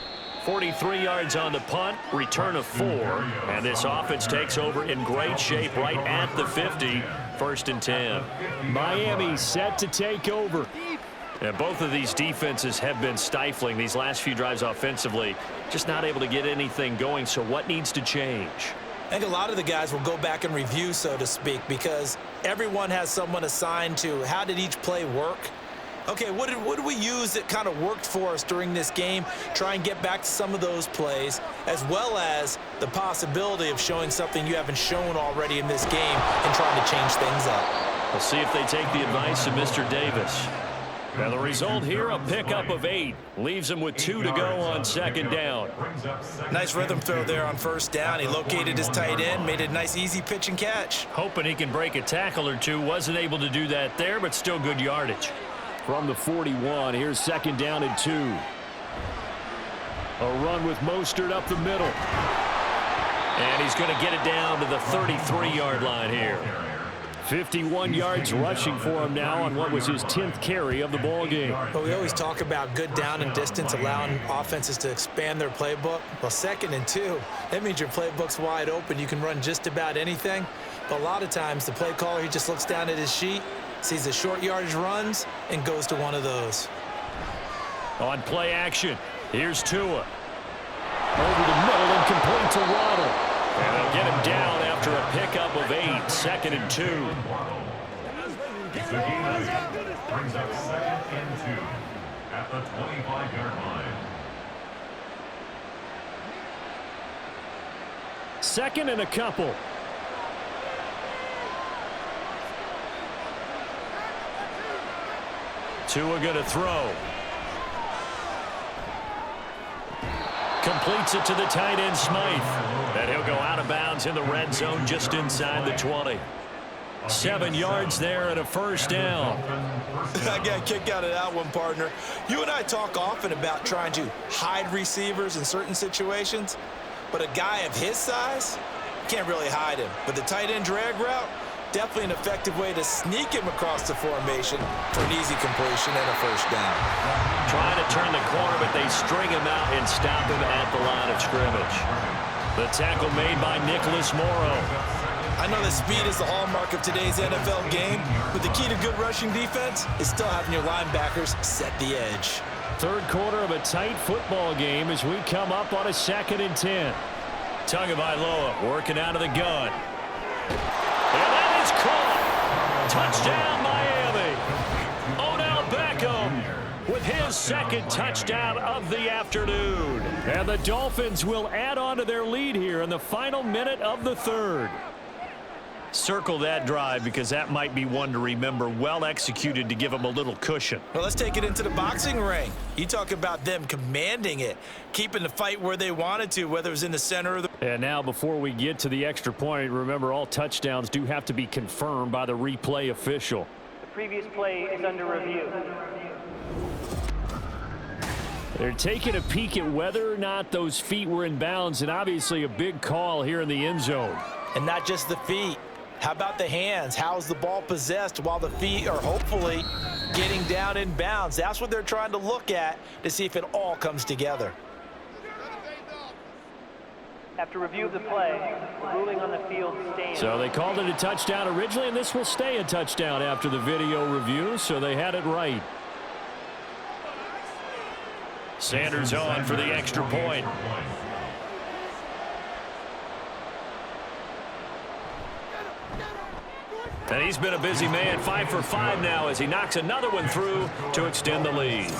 43 yards on the punt, return of 4, and this offense takes over in great shape right at the 50, 1st and 10. Miami set to take over. And both of these defenses have been stifling these last few drives offensively, just not able to get anything going, so what needs to change? I think a lot of the guys will go back and review, so to speak, because everyone has someone assigned to how did each play work. Okay, what did we use that kind of worked for us during this game? Try and get back to some of those plays, as well as the possibility of showing something you haven't shown already in this game and trying to change things up. We'll see if they take the advice of Mr. Davis. Now the result here, a pickup of 8. Leaves him with 2 to go on 2nd down. Nice rhythm throw there on 1st down. He located his tight end, made a nice easy pitch and catch. Hoping he can break a tackle or two. Wasn't able to do that there, but still good yardage. From the 41, here's 2nd down and 2. A run with Mostert up the middle. And he's going to get it down to the 33-yard line here. 51 yards rushing for him now on what was his 10th carry of the ball game. But we always talk about good down and distance, allowing offenses to expand their playbook. Well, 2nd and 2, that means your playbook's wide open. You can run just about anything. But a lot of times the play caller, he just looks down at his sheet, sees the short yardage runs, and goes to one of those. On play action, here's Tua. Over the middle and complete to Waddle. And they'll get him down after a pickup of 8, 2nd and 2. The gain brings up 2nd and 2 at the 25-yard line. 2nd and a couple. Tua going to throw. Completes it to the tight end, Smythe. And he'll go out of bounds in the red zone just inside the 20. 7 yards there and a 1st down. I got a kick out of that one, partner. You and I talk often about trying to hide receivers in certain situations, but a guy of his size, can't really hide him. But the tight end drag route, definitely an effective way to sneak him across the formation for an easy completion and a 1st down. Trying to turn the corner, but they string him out and stop him at the line of scrimmage. The tackle made by Nicholas Morrow. I know that speed is the hallmark of today's NFL game, but the key to good rushing defense is still having your linebackers set the edge. 3rd quarter of a tight football game as we come up on a 2nd and 10. Tagovailoa working out of the gun. And that is caught. Touchdown, Miami. Odell Beckham with his 2nd touchdown of the afternoon. And the Dolphins will add on to their lead here in the final minute of the 3rd. Circle that drive because that might be one to remember. Well executed to give them a little cushion. Well, let's take it into the boxing ring. You talk about them commanding it, keeping the fight where they wanted to, whether it was in the center or the... And now before we get to the extra point, remember all touchdowns do have to be confirmed by the replay official. The previous play is under review. They're taking a peek at whether or not those feet were in bounds, and obviously a big call here in the end zone. And not just the feet. How about the hands? How's the ball possessed while the feet are hopefully getting down in bounds? That's what they're trying to look at to see if it all comes together. After review of the play, the ruling on the field stands. So they called it a touchdown originally, and this will stay a touchdown after the video review, so they had it right. Sanders on for the extra point. And he's been a busy man, 5 for 5 now as he knocks another one through to extend the lead.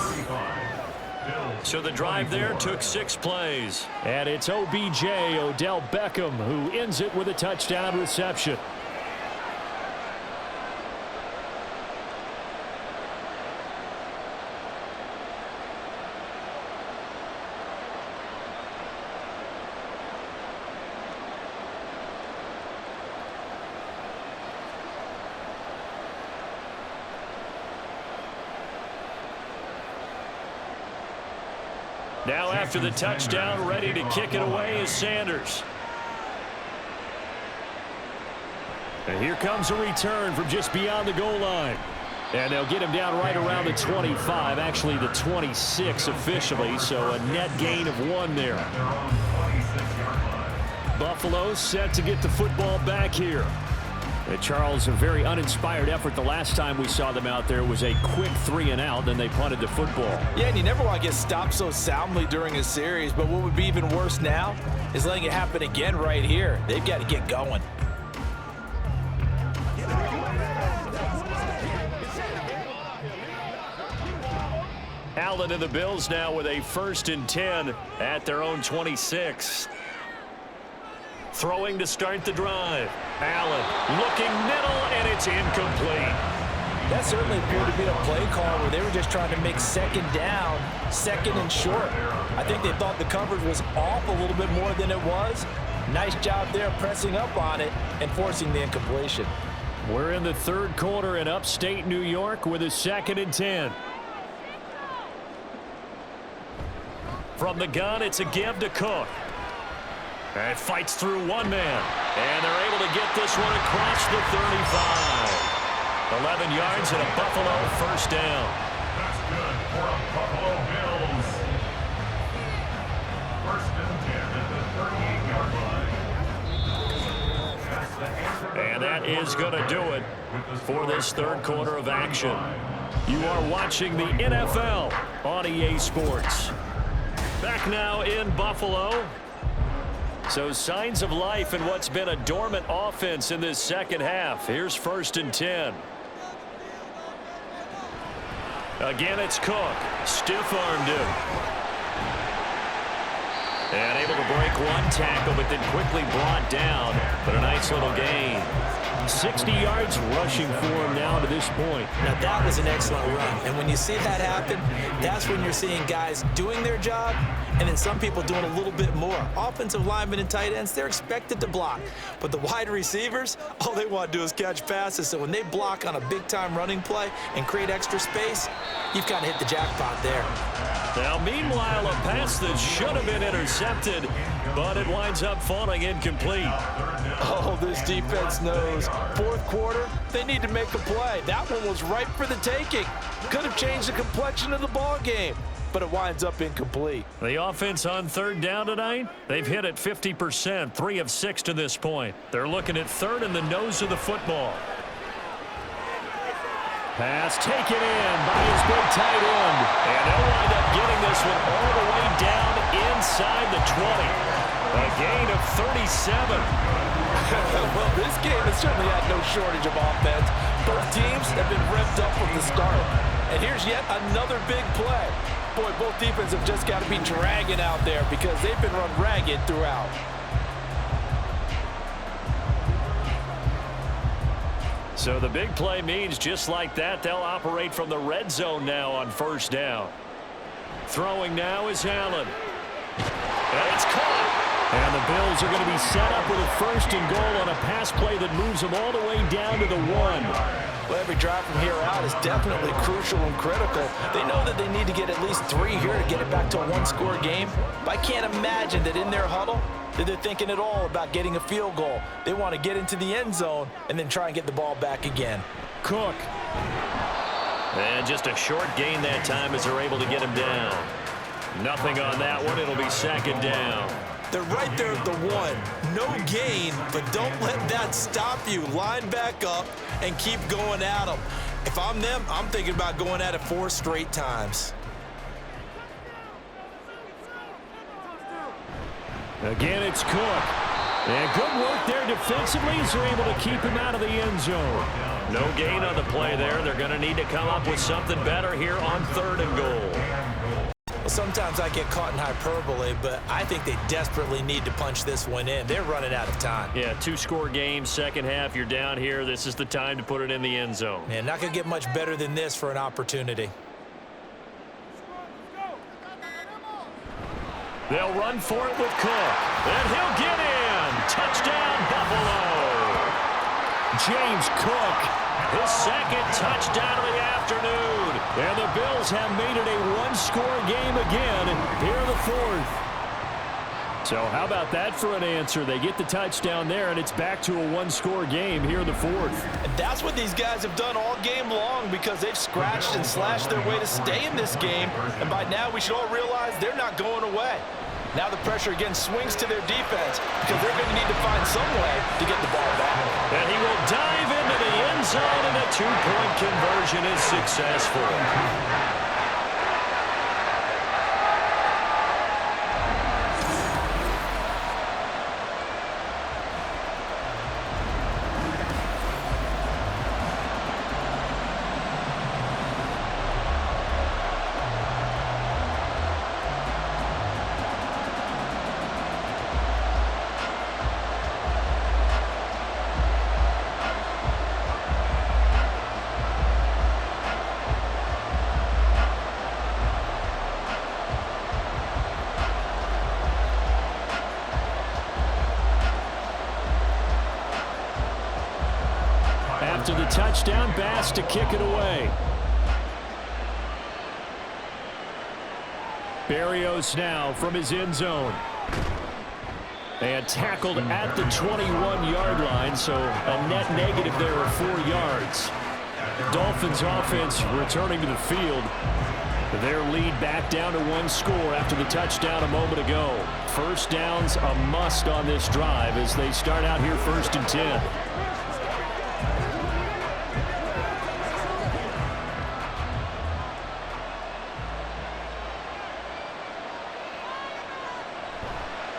So the drive there took 6 plays. And it's OBJ, Odell Beckham, who ends it with a touchdown reception. Now after the touchdown, ready to kick it away is Sanders. And here comes a return from just beyond the goal line. And they'll get him down right around the 25, actually the 26 officially, so a net gain of 1 there. Buffalo set to get the football back here. And Charles, a very uninspired effort the last time we saw them out there. It was a quick 3 and out, then they punted the football. Yeah, and you never want to get stopped so soundly during a series, but what would be even worse now is letting it happen again right here. They've got to get going. Allen and the Bills now with a 1st and 10 at their own 26. Throwing to start the drive. Allen looking middle, and it's incomplete. That certainly appeared to be a play call where they were just trying to make 2nd down, 2nd and short. I think they thought the coverage was off a little bit more than it was. Nice job there pressing up on it and forcing the incompletion. We're in the 3rd quarter in upstate New York with a 2nd and 10. From the gun, it's a give to Cook. And fights through 1 man. And they're able to get this one across the 35. 11 yards and a Buffalo 1st down. That's good for a Buffalo Bills. 1st and 10 at the 38-yard line. And that is going to do it for this 3rd quarter of action. You are watching the NFL on EA Sports. Back now in Buffalo. So signs of life in what's been a dormant offense in this 2nd half. Here's 1st and 10. Again, it's Cook. Stiff-armed him. And able to break 1 tackle, but then quickly brought down. But a nice little gain. 60 yards rushing for him now to this point. Now that was an excellent run. And when you see that happen, that's when you're seeing guys doing their job and then some people doing a little bit more. Offensive linemen and tight ends, they're expected to block. But the wide receivers, all they want to do is catch passes. So when they block on a big-time running play and create extra space, you've kind of hit the jackpot there. Now, meanwhile, a pass that should have been intercepted, but it winds up falling incomplete. Oh, this defense knows. 4th quarter, they need to make a play. That one was ripe for the taking. Could have changed the complexion of the ball game, but it winds up incomplete. The offense on 3rd down tonight, they've hit it 50%, 3 of 6 to this point. They're looking at 3rd in the nose of the football. Pass taken in by his big tight end. And they'll wind up getting this one all the way down inside the 20. A gain of 37. Well, this game has certainly had no shortage of offense. Both teams have been revved up from the start. And here's yet another big play. Boy, both defenses have just got to be dragging out there because they've been run ragged throughout. So the big play means just like that, they'll operate from the red zone now on 1st down. Throwing now is Allen. And it's caught. And the Bills are going to be set up with a 1st and goal on a pass play that moves them all the way down to the 1. Well, every drive from here out is definitely crucial and critical. They know that they need to get at least 3 here to get it back to a one-score game. But I can't imagine that in their huddle that they're thinking at all about getting a field goal. They want to get into the end zone and then try and get the ball back again. Cook. And just a short gain that time as they're able to get him down. Nothing on that one. It'll be second down. They're right there at the 1. No gain, but don't let that stop you. Line back up and keep going at them. If I'm them, I'm thinking about going at it 4 straight times. Again, it's Cook. And good work there defensively as they're able to keep him out of the end zone. No gain on the play there. They're going to need to come up with something better here on 3rd and goal. Well, sometimes I get caught in hyperbole, but I think they desperately need to punch this one in. They're running out of time. Yeah, 2-score game, second half. You're down here. This is the time to put it in the end zone. Man, not going to get much better than this for an opportunity. They'll run for it with Cook. And he'll get in. Touchdown, Buffalo. James Cook, his second touchdown of the afternoon. And the Bills have made it a one-score game again here in the 4th. So how about that for an answer? They get the touchdown there, and it's back to a one-score game here in the 4th. And that's what these guys have done all game long because they've scratched and slashed their way to stay in this game. And by now, we should all realize they're not going away. Now the pressure again swings to their defense because they're going to need to find some way to get the ball back. And he will dive into the end zone, and a 2-point conversion is successful. After the touchdown, Bass to kick it away. Berrios now from his end zone. And tackled at the 21-yard line, so a net negative there of 4 yards. Dolphins offense returning to the field. Their lead back down to 1 score after the touchdown a moment ago. First down's a must on this drive as they start out here 1st and 10.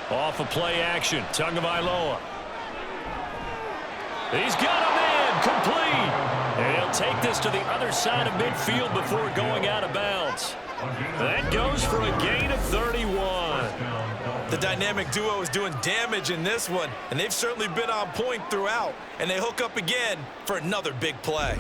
Off of play action, Tagovailoa. He's got a man complete. And he'll take this to the other side of midfield before going out of bounds. That goes for a gain of 31. The dynamic duo is doing damage in this one, and they've certainly been on point throughout. And they hook up again for another big play.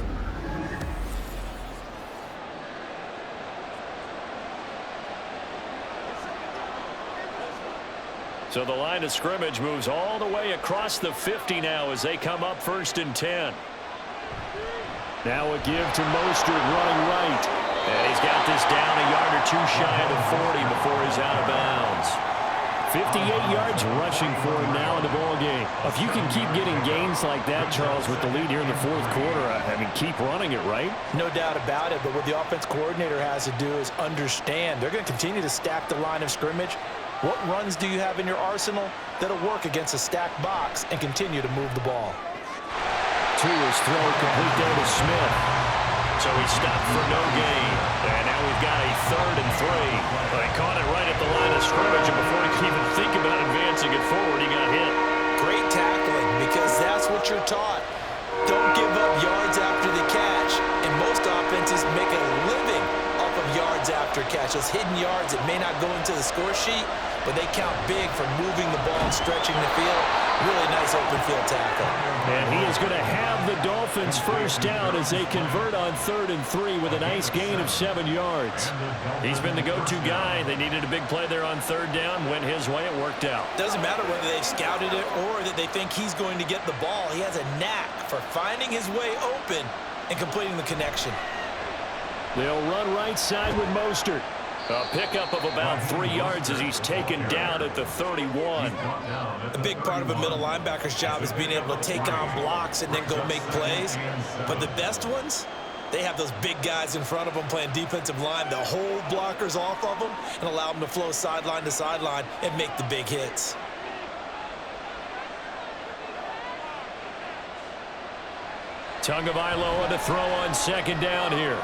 So the line of scrimmage moves all the way across the 50 now as they come up 1st and 10. Now a give to Mostert running right. And he's got this down a yard or 2 shy of the 40 before he's out of bounds. 58 yards rushing for him now in the ball game. If you can keep getting gains like that, Charles, with the lead here in the 4th quarter, I mean, keep running it, right? No doubt about it, but what the offense coordinator has to do is understand they're going to continue to stack the line of scrimmage. What runs do you have in your arsenal that'll work against a stacked box and continue to move the ball? To his throw, complete there to Smith. So he stopped for no gain. And now we've got a 3rd and 3. They caught it right at the line of scrimmage, and before he could even think about advancing it forward, he got hit. Great tackling, because that's what you're taught. Don't give up yards after the catch. And most offenses make a living off of yards after catch. Those hidden yards that may not go into the score sheet, but they count big for moving the ball and stretching the field. Really nice open field tackle. And he is going to have the Dolphins first down as they convert on 3rd and 3 with a nice gain of 7 yards. He's been the go-to guy. They needed a big play there on 3rd down. Went his way. It worked out. Doesn't matter whether they've scouted it or that they think he's going to get the ball. He has a knack for finding his way open and completing the connection. They'll run right side with Mostert. A pickup of about 3 yards as he's taken down at the 31. A big part of a middle linebacker's job is being able to take on blocks and then go make plays. But the best ones, they have those big guys in front of them playing defensive line to hold blockers off of them and allow them to flow sideline to sideline and make the big hits. Tagovailoa to throw on second down here.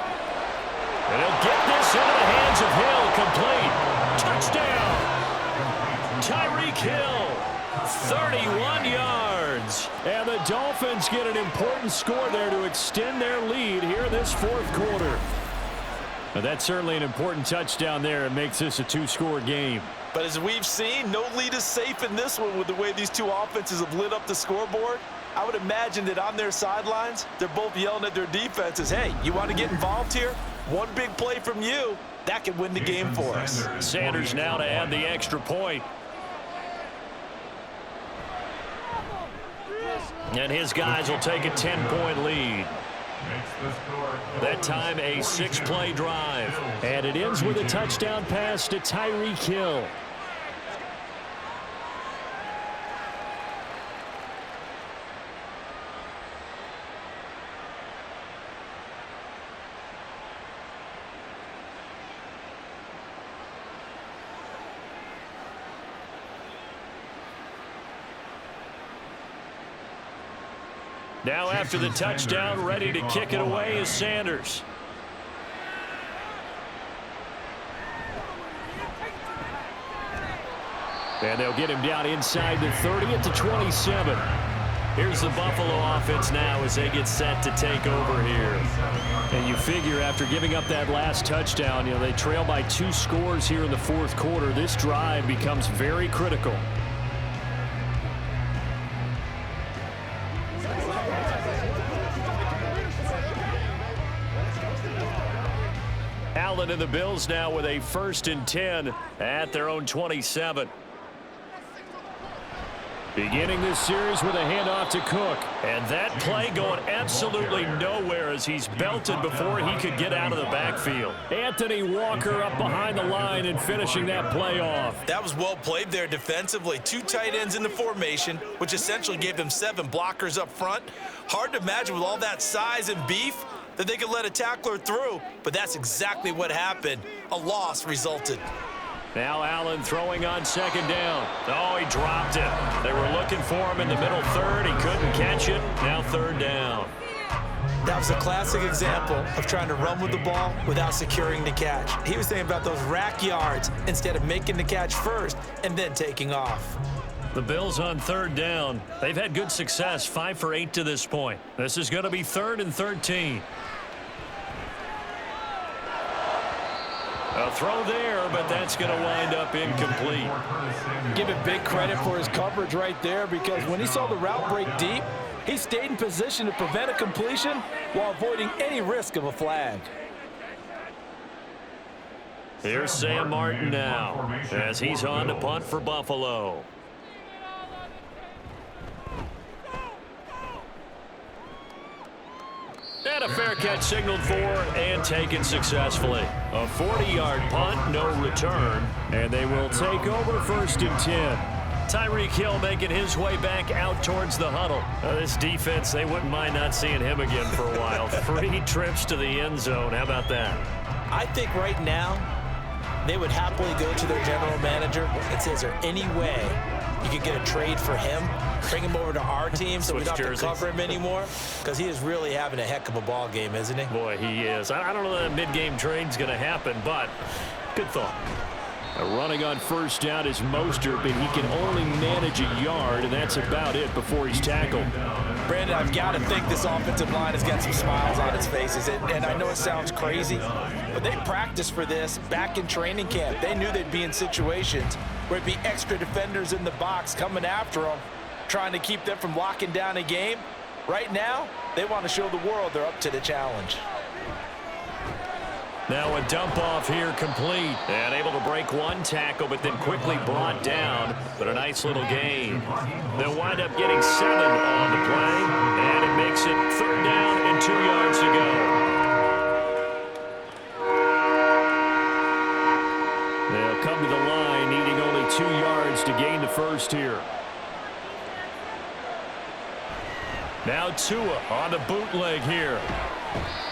And he'll get this into the hands of Hill. Complete. Touchdown. Tyreek Hill. 31 yards. And the Dolphins get an important score there to extend their lead here this fourth quarter. Now, that's certainly an important touchdown there. It makes this a two-score game. But as we've seen, no lead is safe in this one with the way these two offenses have lit up the scoreboard. I would imagine that on their sidelines, they're both yelling at their defenses, hey, you want to get involved here? One big play from you, that could win the game for us. Sanders now to add the extra point. And his guys will take a 10-point lead. That time a 6-play drive. And it ends with a touchdown pass to Tyreek Hill. Now after the touchdown, ready to kick it away is Sanders. And they'll get him down inside the 30 at the 27. Here's the Buffalo offense now as they get set to take over here. And you figure after giving up that last touchdown, they trail by 2 scores here in the fourth quarter. This drive becomes very critical. Allen and the Bills now with a 1st and 10 at their own 27. Beginning this series with a handoff to Cook. And that play going absolutely nowhere as he's belted before he could get out of the backfield. Anthony Walker up behind the line and finishing that play off. That was well played there defensively. 2 tight ends in the formation, which essentially gave them 7 blockers up front. Hard to imagine with all that size and beef that they could let a tackler through, but that's exactly what happened. A loss resulted. Now Allen throwing on second down. Oh, he dropped it. They were looking for him in the middle third. He couldn't catch it. Now 3rd down. That was a classic example of trying to run with the ball without securing the catch. He was thinking about those rack yards instead of making the catch first and then taking off. The Bills on 3rd down. They've had good success, 5 for 8 to this point. This is going to be 3rd and 13. A throw there, but that's going to wind up incomplete. Give it big credit for his coverage right there, because when he saw the route break deep, he stayed in position to prevent a completion while avoiding any risk of a flag. Here's Sam Martin now as he's on to punt for Buffalo. And a fair catch signaled for and taken successfully. A 40-yard punt, no return. And they will take over 1st and 10. Tyreek Hill making his way back out towards the huddle. This defense, they wouldn't mind not seeing him again for a while. 3 trips to the end zone. How about that? I think right now they would happily go to their general manager and say, is there any way you could get a trade for him, bring him over to our team so we don't have to cover him anymore? Because he is really having a heck of a ball game, isn't he? Boy, he is. I don't know that a mid-game trade's going to happen, but good thought. Running on 1st down is Mostert, but he can only manage a yard, and that's about it before he's tackled. Brandon, I've got to think this offensive line has got some smiles on its faces. And I know it sounds crazy, but they practiced for this back in training camp. They knew they'd be in situations where it'd be extra defenders in the box coming after them, trying to keep them from locking down a game. Right now, they want to show the world they're up to the challenge. Now a dump off here complete. And able to break one tackle, but then quickly brought down. But a nice little gain. They'll wind up getting 7 on the play. And it makes it 3rd down and 2 yards to go. They'll come to the line needing only 2 yards to gain the first here. Now Tua on the bootleg here.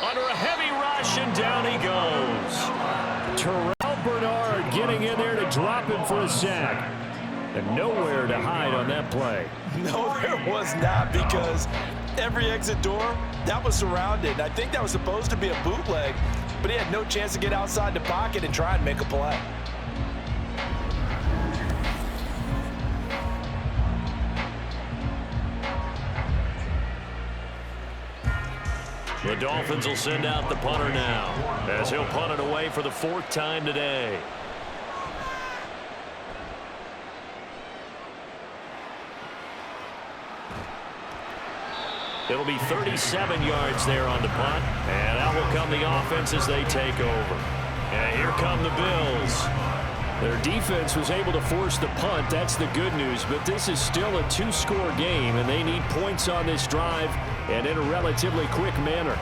Under a heavy rush, and down he goes. Terrell Bernard getting in there to drop him for a sack. And nowhere to hide on that play. No, there was not, because every exit door, that was surrounded. I think that was supposed to be a bootleg, but he had no chance to get outside the pocket and try and make a play. The Dolphins will send out the punter now, as he'll punt it away for the 4th time today. It'll be 37 yards there on the punt, and out will come the offense as they take over. And here come the Bills. Their defense was able to force the punt. That's the good news, but this is still a 2-score game, and they need points on this drive and in a relatively quick manner.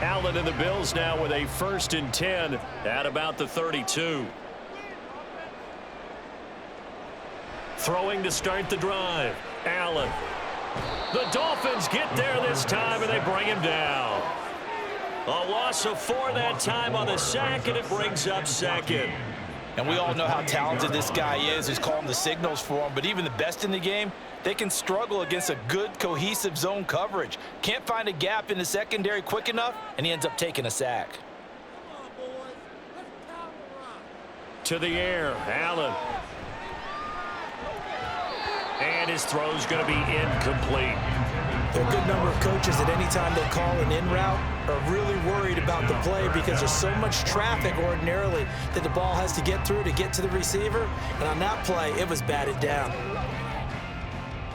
Allen and the Bills now with a 1st and 10 at about the 32. Throwing to start the drive. Allen. The Dolphins get there this time, and they bring him down. A loss of 4 that time on the sack, and it brings up 2nd. And we all know how talented this guy is, who's calling the signals for him. But even the best in the game, they can struggle against a good, cohesive zone coverage. Can't find a gap in the secondary quick enough, and he ends up taking a sack. To the air, Allen. And his throw's going to be incomplete. There are a good number of coaches at any time they call an in route are really worried about the play because there's so much traffic ordinarily that the ball has to get through to get to the receiver. And on that play, it was batted down.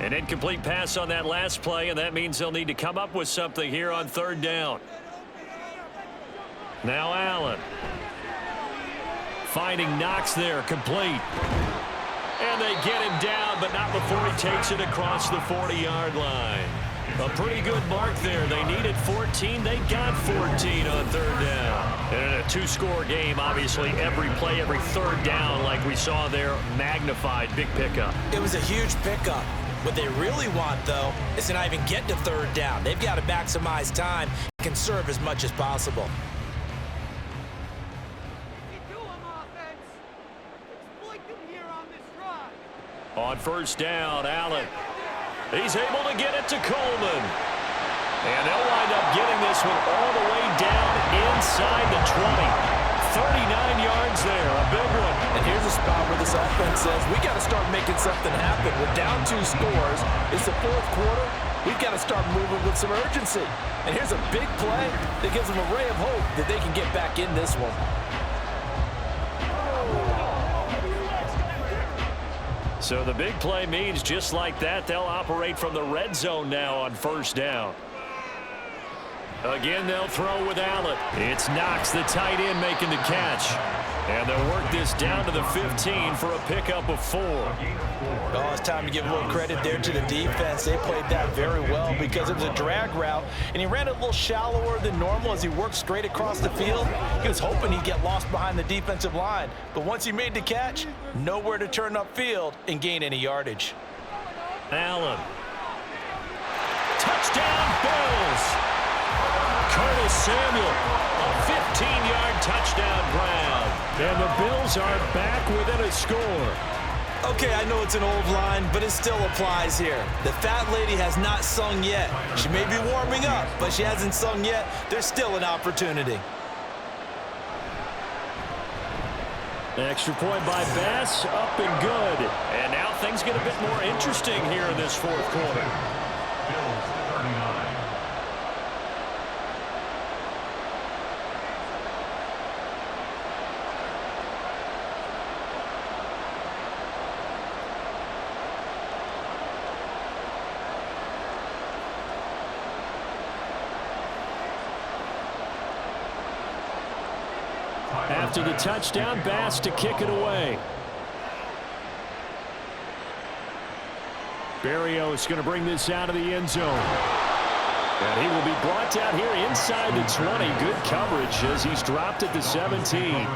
An incomplete pass on that last play, and that means they'll need to come up with something here on 3rd down. Now Allen. Finding Knox there, complete. And they get him down, but not before he takes it across the 40-yard line. A pretty good mark there. They needed 14. They got 14 on 3rd down. And in a 2-score game, obviously, every play, every 3rd down, like we saw there, magnified. Big pickup. It was a huge pickup. What they really want, though, is to not even get to 3rd down. They've got to maximize time and conserve as much as possible. On 1st down, Allen. He's able to get it to Coleman. And they'll wind up getting this one all the way down inside the 20. 39 yards there, a big one. And here's a spot where this offense says, we got to start making something happen. We're down 2 scores. It's the 4th quarter. We've got to start moving with some urgency. And here's a big play that gives them a ray of hope that they can get back in this one. So the big play means just like that, they'll operate from the red zone now on 1st down. Again, they'll throw with Allen. It's Knox, the tight end, making the catch. And they'll work this down to the 15 for a pickup of 4. Oh, it's time to give a little credit there to the defense. They played that very well because it was a drag route, and he ran it a little shallower than normal as he worked straight across the field. He was hoping he'd get lost behind the defensive line, but once he made the catch, nowhere to turn upfield and gain any yardage. Allen. Touchdown, Bills! Curtis Samuel, a 15-yard touchdown grab. And the Bills are back within a score. Okay, I know it's an old line, but it still applies here. The fat lady has not sung yet. She may be warming up, but she hasn't sung yet. There's still an opportunity. Extra point by Bass, up and good. And now things get a bit more interesting here in this 4th quarter. Bills 39. After the touchdown, Bass to kick it away. Berrios going to bring this out of the end zone. And he will be brought down here inside the 20. Good coverage as he's dropped at the 17.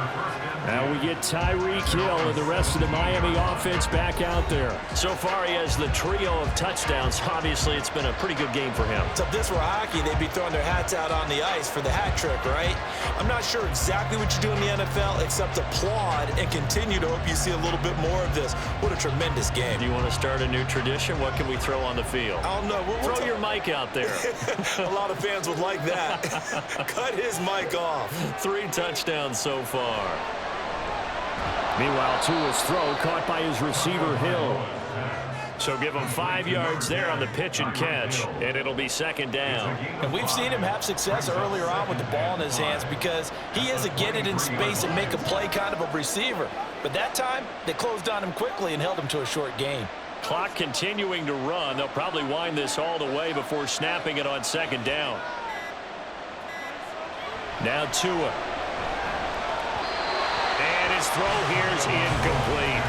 Now we get Tyreek Hill and the rest of the Miami offense back out there. So far, he has the trio of touchdowns. Obviously, it's been a pretty good game for him. So if this were hockey, they'd be throwing their hats out on the ice for the hat trick, right? I'm not sure exactly what you do in the NFL except applaud and continue to hope you see a little bit more of this. What a tremendous game. Do you want to start a new tradition? What can we throw on the field? I don't know. Throw your mic out there. A lot of fans would like that. Cut his mic off. 3 touchdowns so far. Meanwhile, Tua's throw caught by his receiver, Hill. So give him 5 yards there on the pitch and catch, and it'll be second down. And we've seen him have success earlier on with the ball in his hands because he is a get it in space and make a play kind of a receiver. But that time, they closed on him quickly and held him to a short gain. Clock continuing to run. They'll probably wind this all the way before snapping it on second down. Now Tua. And his throw here is incomplete.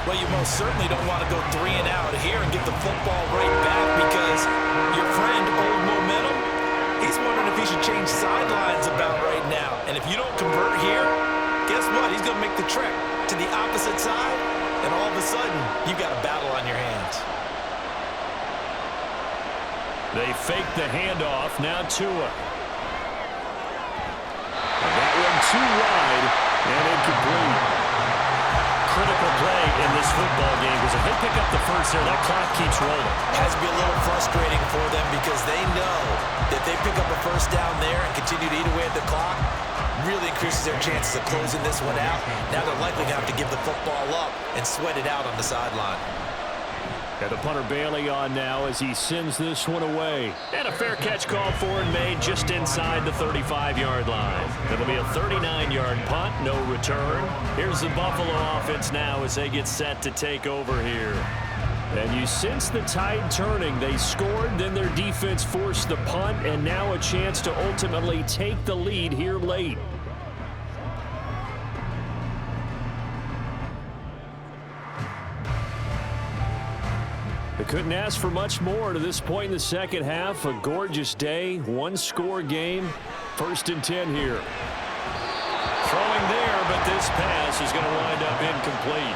Well, you most certainly don't want to go 3 and out here and get the football right back because your friend, Old Momentum, he's wondering if he should change sidelines about right now. And if you don't convert here, guess what? He's going to make the trek to the opposite side, and all of a sudden, you've got a battle on your hands. They fake the handoff. Now Tua. And that one too wide and incomplete. Critical play in this football game because if they pick up the first there, that clock keeps rolling. Has to be a little frustrating for them because they know that they pick up a first down there and continue to eat away at the clock, really increases their chances of closing this one out. Now they're likely going to have to give the football up and sweat it out on the sideline. And the punter Bailey on now as he sends this one away. And a fair catch called for and made just inside the 35-yard line. It'll be a 39-yard punt, no return. Here's the Buffalo offense now as they get set to take over here. And you sense the tide turning. They scored, then their defense forced the punt, and now a chance to ultimately take the lead here late. They couldn't ask for much more to this point in the second half. A gorgeous day, one-score game. 1st and 10 here. Throwing there, but this pass is going to wind up incomplete.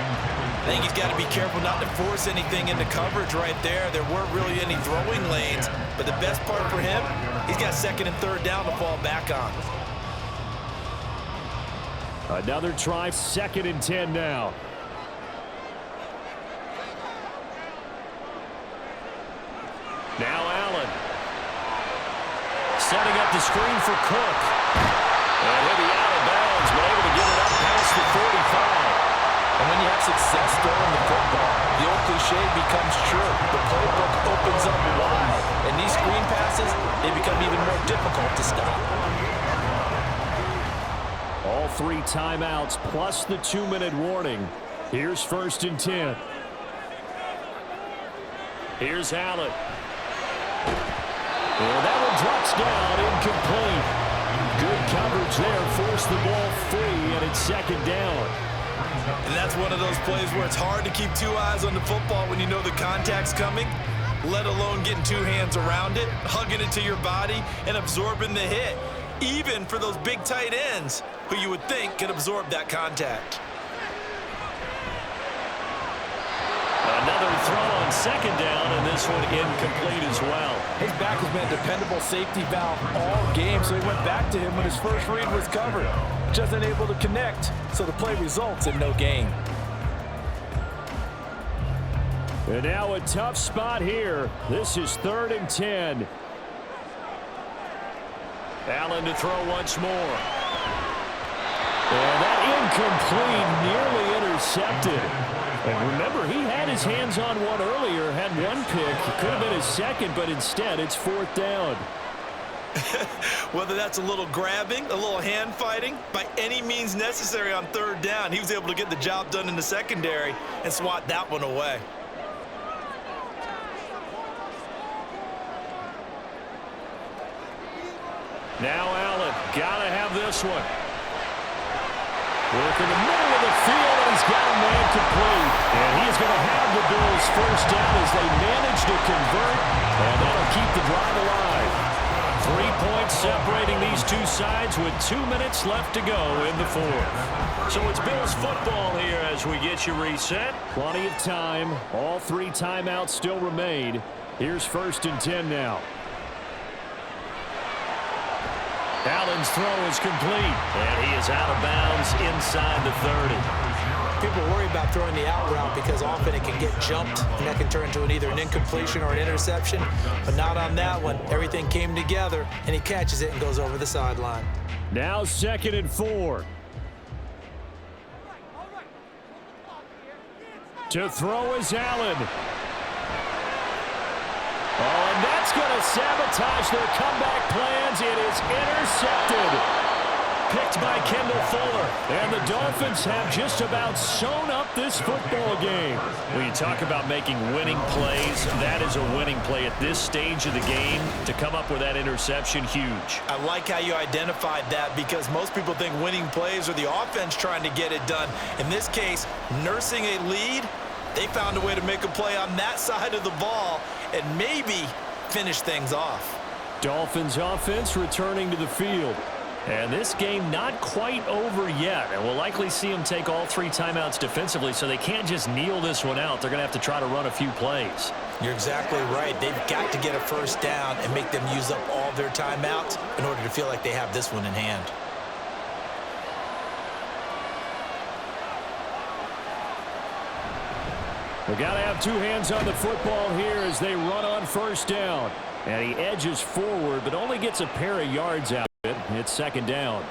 I think he's got to be careful not to force anything into coverage right there. There weren't really any throwing lanes, but the best part for him, he's got 2nd and 3rd down to fall back on. Another try, 2nd and 10 now. Now Allen. Setting up the screen for Cook. And he'll be out of bounds, but able to get it up past the 45. And when you have success throwing the football, the old cliche becomes true. The playbook opens up wide. And these screen passes, they become even more difficult to stop. All 3 timeouts plus the 2-minute warning. Here's 1st and 10. Here's Allen. And that one drops down, incomplete. Good coverage there, forced the ball free, and it's 2nd down. And that's one of those plays where it's hard to keep 2 eyes on the football when you know the contact's coming, let alone getting 2 hands around it, hugging it to your body, and absorbing the hit, even for those big tight ends who you would think could absorb that contact. Another throw on 2nd down, and this one incomplete as well. His back has been a dependable safety valve all game, so he went back to him when his first read was covered. Just unable to connect, so the play results in no gain. And now a tough spot here. This is 3rd and 10. Allen to throw once more. And that incomplete, nearly intercepted. And remember, he had his hands on one earlier, had 1 pick. It could have been his 2nd, but instead it's 4th down. Whether that's a little grabbing, a little hand fighting, by any means necessary on 3rd down, he was able to get the job done in the secondary and swat that one away. Now Allen, gotta have this one. Work in the middle of the field, and he's got a man complete. And he is going to have the Bills first down as they manage to convert, and that'll keep the drive alive. 3 points separating these two sides with 2 minutes left to go in the fourth. So it's Bills football here as we get you reset. Plenty of time. All 3 timeouts still remain. Here's 1st and 10 now. Allen's throw is complete, and he is out of bounds inside the 30. People worry about throwing the out route because often it can get jumped, and that can turn into either an incompletion or an interception. But not on that one. Everything came together, and he catches it and goes over the sideline. Now 2nd and 4. To throw is Allen. Oh, and that's going to sabotage their comeback plans. It is intercepted. Picked by Kendall Fuller. And the Dolphins have just about sewn up this football game. When you talk about making winning plays, that is a winning play at this stage of the game. To come up with that interception, huge. I like how you identified that because most people think winning plays are the offense trying to get it done. In this case, nursing a lead, they found a way to make a play on that side of the ball and maybe finish things off. Dolphins offense returning to the field. And this game not quite over yet. And we'll likely see them take all 3 timeouts defensively, so they can't just kneel this one out. They're going to have to try to run a few plays. You're exactly right. They've got to get a first down and make them use up all their timeouts in order to feel like they have this one in hand. We got to have 2 hands on the football here as they run on 1st down. And he edges forward, but only gets a pair of yards out of it. It's 2nd down.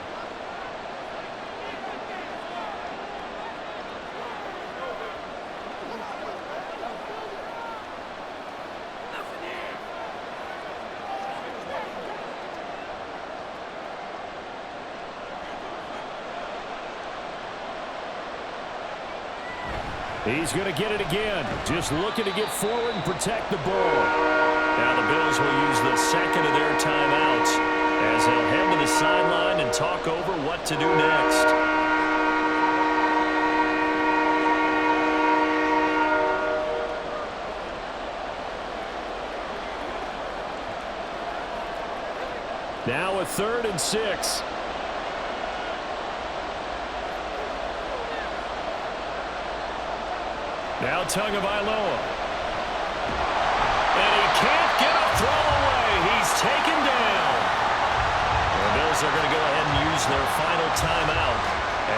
He's going to get it again. Just looking to get forward and protect the ball. Now the Bills will use the 2nd of their timeouts as they'll head to the sideline and talk over what to do next. Now a 3rd and 6. Now Tagovailoa. And he can't get a throw away. He's taken down. The Bills are going to go ahead and use their final timeout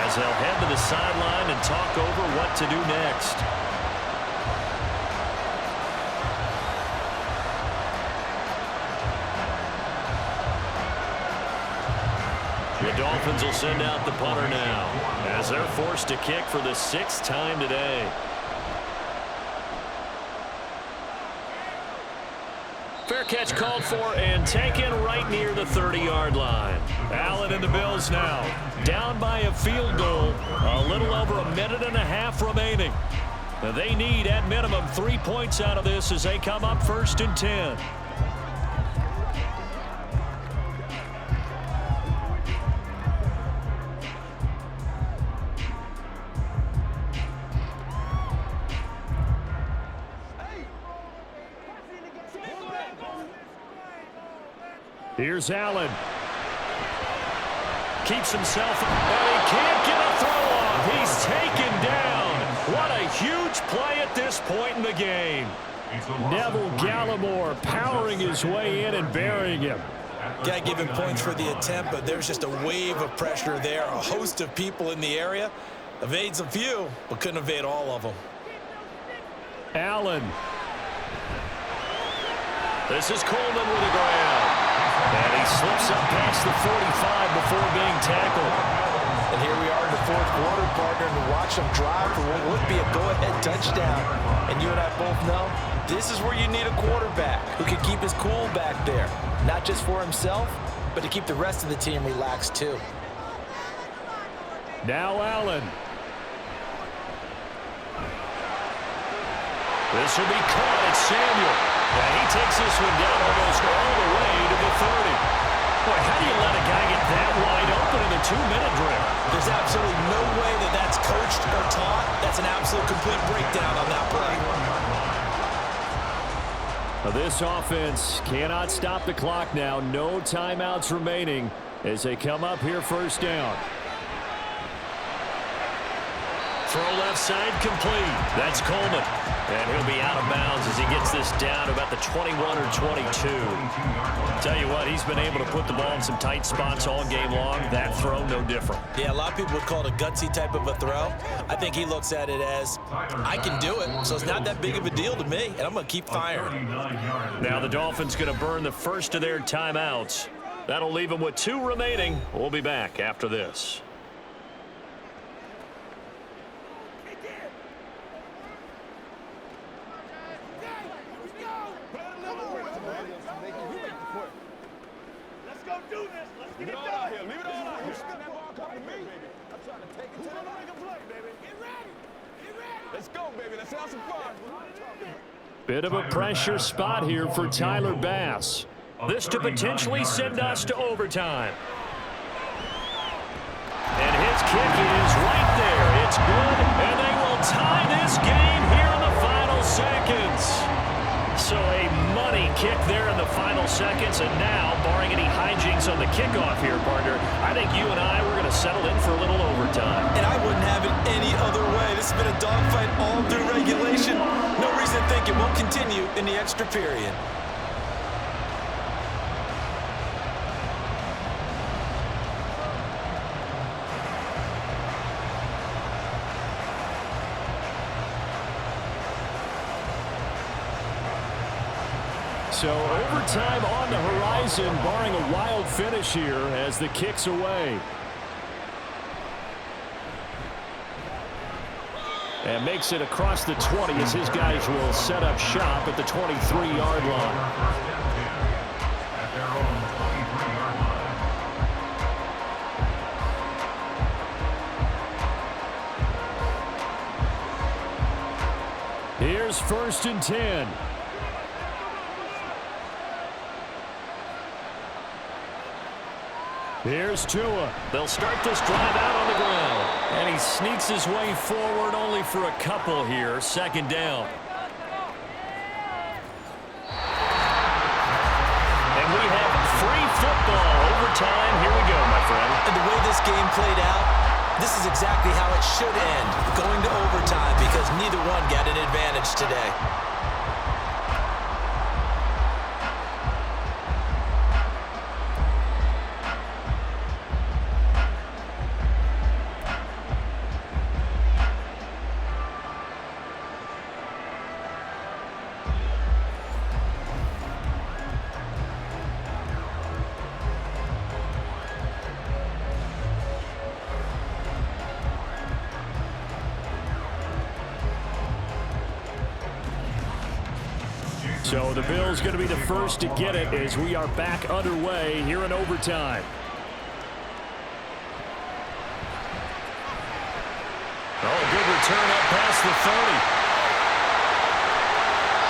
as they'll head to the sideline and talk over what to do next. The Dolphins will send out the punter now as they're forced to kick for the 6th time today. Fair catch called for and taken right near the 30-yard line. Allen and the Bills now down by a field goal. A little over a minute and a half remaining. They need at minimum 3 points out of this as they come up 1st and 10. Here's Allen. Keeps himself, and he can't get a throw off. He's taken down. What a huge play at this point in the game. Neville Gallimore powering his way in and burying him. Got to give him points for the attempt, but there's just a wave of pressure there. A host of people in the area. Evades a few, but couldn't evade all of them. Allen. This is Coleman with a grab. And he slips up past the 45 before being tackled. And here we are in the 4th quarter, partner, and watch him drive for what would be a go-ahead touchdown. And you and I both know this is where you need a quarterback who can keep his cool back there. Not just for himself, but to keep the rest of the team relaxed too. Now Allen. This will be caught at Samuel. And he takes this one down almost all the way to the 30. Boy, how do you let a guy get that wide open in a 2-minute drill? There's absolutely no way that that's coached or taught. That's an absolute complete breakdown on that play. This offense cannot stop the clock now. No timeouts remaining as they come up here first down. Throw left side complete. That's Coleman. And he'll be out of bounds as he gets this down to about the 21 or 22. Tell you what, he's been able to put the ball in some tight spots all game long. That throw, no different. Yeah, a lot of people would call it a gutsy type of a throw. I think he looks at it as, I can do it, so it's not that big of a deal to me, and I'm going to keep firing. Now the Dolphins going to burn the first of their timeouts. That'll leave them with 2 remaining. We'll be back after this. Bit of a pressure spot here for Tyler Bass. This to potentially send us to overtime. And his kick is right there. It's good, and they will tie this game here in the final seconds. So a money kick there in the final seconds, and now, barring any hijinks on the kickoff here, partner, I think you and I were going to settle in for a little overtime. And I wouldn't have it any other way. This has been a dogfight all through regulation. No reason to think it won't continue in the extra period. So overtime on the horizon, barring a wild finish here as the kick's away. And makes it across the 20 as his guys will set up shop at the 23-yard line. Here's 1st and 10. Here's Tua. They'll start this drive out on the ground. And he sneaks his way forward only for a couple here. 2nd down. And we have free football. Overtime. Here we go, my friend. And the way this game played out, this is exactly how it should end. Going to overtime because neither one got an advantage today. So the Bills going to be the first to get it as we are back underway here in overtime. Oh, a good return up past the 30.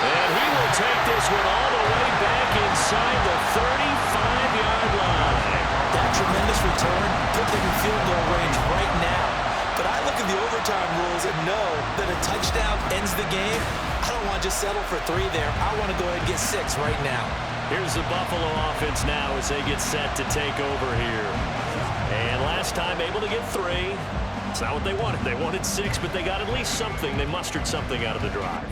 And he will take this one all the way back inside the 35-yard line. That tremendous return put them in field goal range right now. But I look at the overtime rules and know that a touchdown ends the game. I don't want to just settle for 3 there. I want to go ahead and get 6 right now. Here's the Buffalo offense now as they get set to take over here. And last time able to get 3. It's not what they wanted. They wanted 6, but they got at least something. They mustered something out of the drive.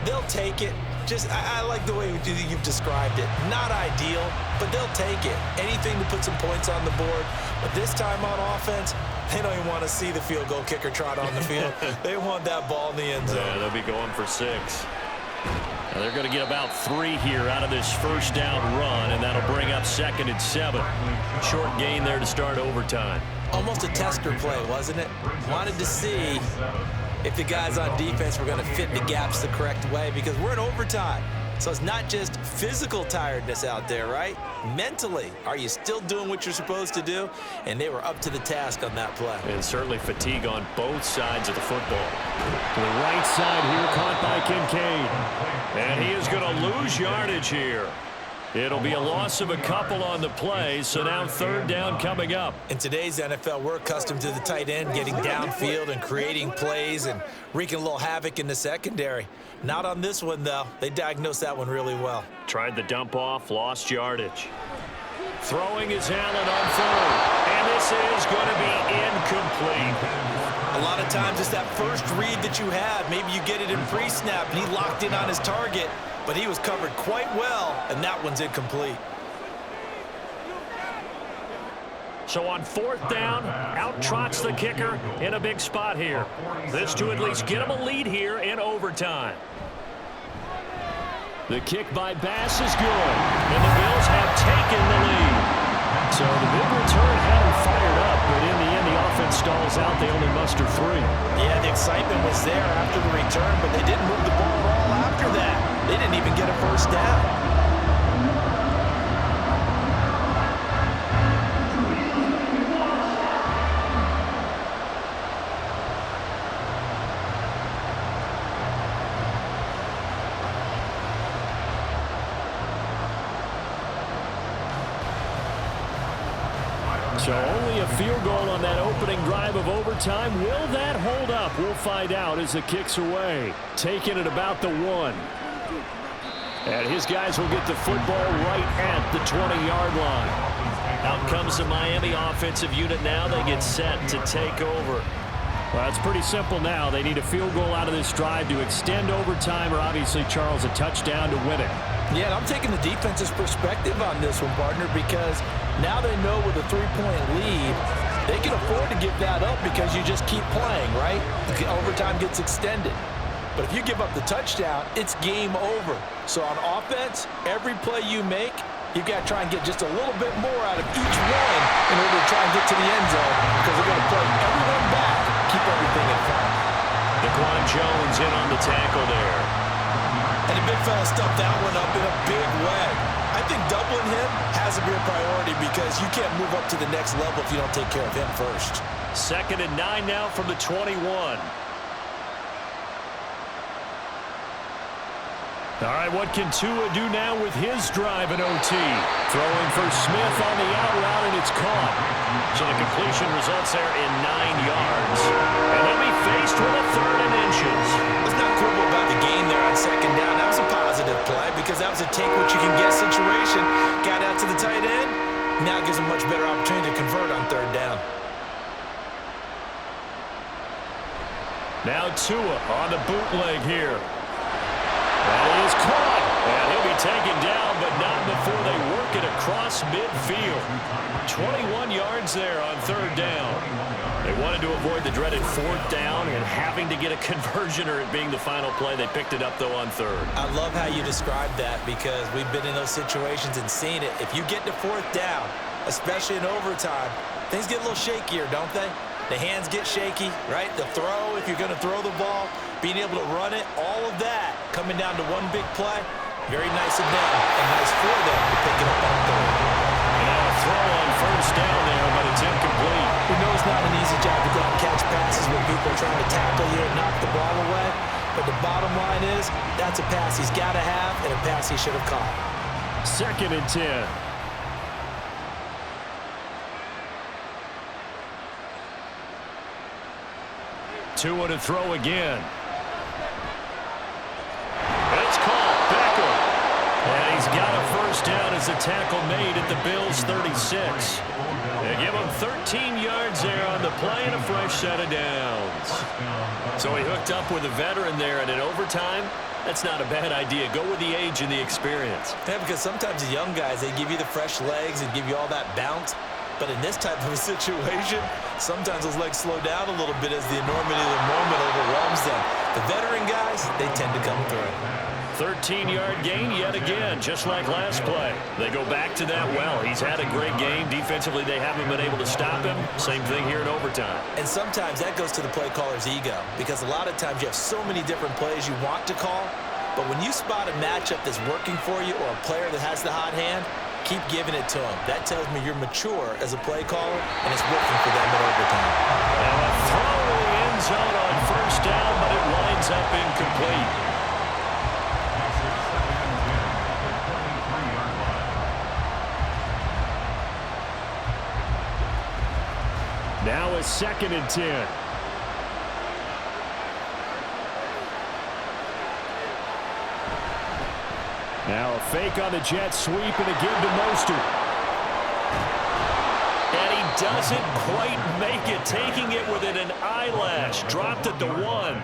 They'll take it. Just, I like the way you've described it. Not ideal, but they'll take it. Anything to put some points on the board. But this time on offense, they don't even want to see the field goal kicker trot on the field. They want that ball in the end zone. Yeah, they'll be going for 6. And they're going to get about 3 here out of this first down run, and that'll bring up 2nd and 7. Short gain there to start overtime. Almost a tester play, wasn't it? Wanted to see if the guys on defense were going to fit the gaps the correct way because we're in overtime. So it's not just physical tiredness out there, right? Mentally, are you still doing what you're supposed to do? And they were up to the task on that play. And certainly fatigue on both sides of the football. To the right side here, caught by Kincaid. And he is going to lose yardage here. It'll be a loss of a couple on the play, so now third down coming up. In today's NFL, we're accustomed to the tight end getting downfield and creating plays and wreaking a little havoc in the secondary. Not on this one, though. They diagnosed that one really well. Tried the dump off, lost yardage. Throwing is Allen on third, and this is going to be incomplete. A lot of times it's that first read that you have. Maybe you get it in pre-snap, and he locked in on his target, but he was covered quite well, and that one's incomplete. So on fourth down, out trots the kicker in a big spot here. This to at least get him a lead here in overtime. The kick by Bass is good, and the Bills have taken the lead. So the big return had him fired up, but in the end, the offense stalls out. They only muster 3. Yeah, the excitement was there after the return, but they didn't move the ball at all after that. They didn't even get a first down. So only a field goal on that opening drive of overtime. Will that hold up? We'll find out as the kick's away. Taking it about the 1. And his guys will get the football right at the 20-yard line. Out comes the Miami offensive unit now. They get set to take over. Well, it's pretty simple now. They need a field goal out of this drive to extend overtime, or obviously, Charles, a touchdown to win it. Yeah, and I'm taking the defense's perspective on this one, partner, because now they know with a 3-point lead, they can afford to give that up because you just keep playing, right? The overtime gets extended. But if you give up the touchdown, it's game over. So on offense, every play you make, you've got to try and get just a little bit more out of each one in order to try and get to the end zone, because they're going to play everyone back, keep everything in front. Daquan Jones in on the tackle there. And the big fella stuffed that one up in a big way. I think doubling him has to be a priority because you can't move up to the next level if you don't take care of him first. 2nd and 9 now from the 21. All right, what can Tua do now with his drive in OT? Throwing for Smith on the out route, and it's caught. So the completion results there in 9 yards. And they'll be faced with a 3rd and inches. Let's not quibble about the gain there on 2nd down. That was a positive play because that was a take what you can get situation. Got out to the tight end. Now it gives them much better opportunity to convert on 3rd down. Now Tua on the bootleg here. That is caught, and he'll be taken down, but not before they work it across midfield. 21 yards there on 3rd down. They wanted to avoid the dreaded 4th down and having to get a conversion or it being the final play. They picked it up, though, on 3rd. I love how you described that because we've been in those situations and seen it. If you get to 4th down, especially in overtime, things get a little shakier, don't they? The hands get shaky, right? The throw, if you're going to throw the ball, being able to run it, all of that coming down to one big play. Very nice of them and nice for them to pick it up on 3rd. And a throw on 1st down there, but it's incomplete. We know it's not an easy job to go out and catch passes when people are trying to tackle you and knock the ball away. But the bottom line is that's a pass he's got to have and a pass he should have caught. 2nd and 10. Tua to throw again. It's caught. Beckham. And he's got a 1st down as the tackle made at the Bills' 36. They give him 13 yards there on the play and a fresh set of downs. So he hooked up with a veteran there, and in overtime, that's not a bad idea. Go with the age and the experience. Yeah, because sometimes the young guys, they give you the fresh legs and give you all that bounce. But in this type of a situation, sometimes those legs slow down a little bit as the enormity of the moment overwhelms them. The veteran guys, they tend to come through. 13-yard gain yet again, just like last play. They go back to that well. He's had a great game. Defensively, they haven't been able to stop him. Same thing here in overtime. And sometimes that goes to the play caller's ego because a lot of times you have so many different plays you want to call, but when you spot a matchup that's working for you or a player that has the hot hand, keep giving it to him. That tells me you're mature as a play caller, and it's working for them in overtime. And a throw in the end zone on 1st down, but it winds up incomplete. Now a 2nd and 10. Now a fake on the jet sweep and a give to Mostert. And he doesn't quite make it, taking it within an eyelash. Dropped at the 1.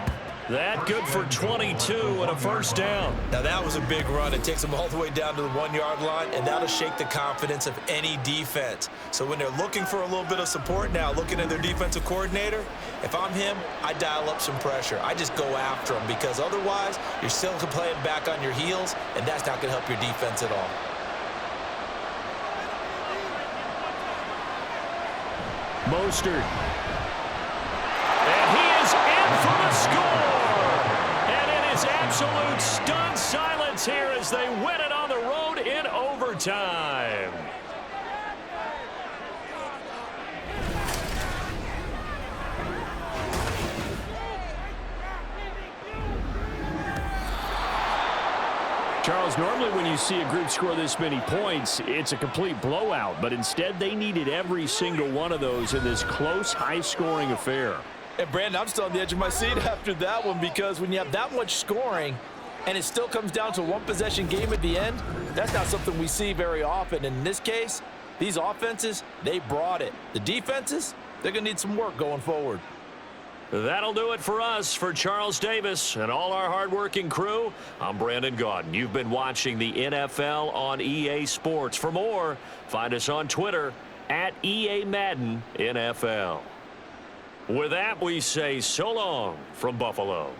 That good for 22 and a first down. Now that was a big run. It takes them all the way down to the 1-yard line, and that'll shake the confidence of any defense. So when they're looking for a little bit of support now, looking at their defensive coordinator, if I'm him, I dial up some pressure. I just go after them, because otherwise you're still playing back on your heels, and that's not going to help your defense at all. Mostert. And he is in for the score. And it is absolute stunned silence here as they win it on the road in overtime. Charles, normally when you see a group score this many points, it's a complete blowout. But instead, they needed every single one of those in this close, high-scoring affair. And, Brandon, I'm still on the edge of my seat after that one, because when you have that much scoring and it still comes down to a one-possession game at the end, that's not something we see very often. In this case, these offenses, they brought it. The defenses, they're going to need some work going forward. That'll do it for us. For Charles Davis and all our hardworking crew, I'm Brandon Gaudin. You've been watching the NFL on EA Sports. For more, find us on Twitter at EA Madden NFL. With that, we say so long from Buffalo.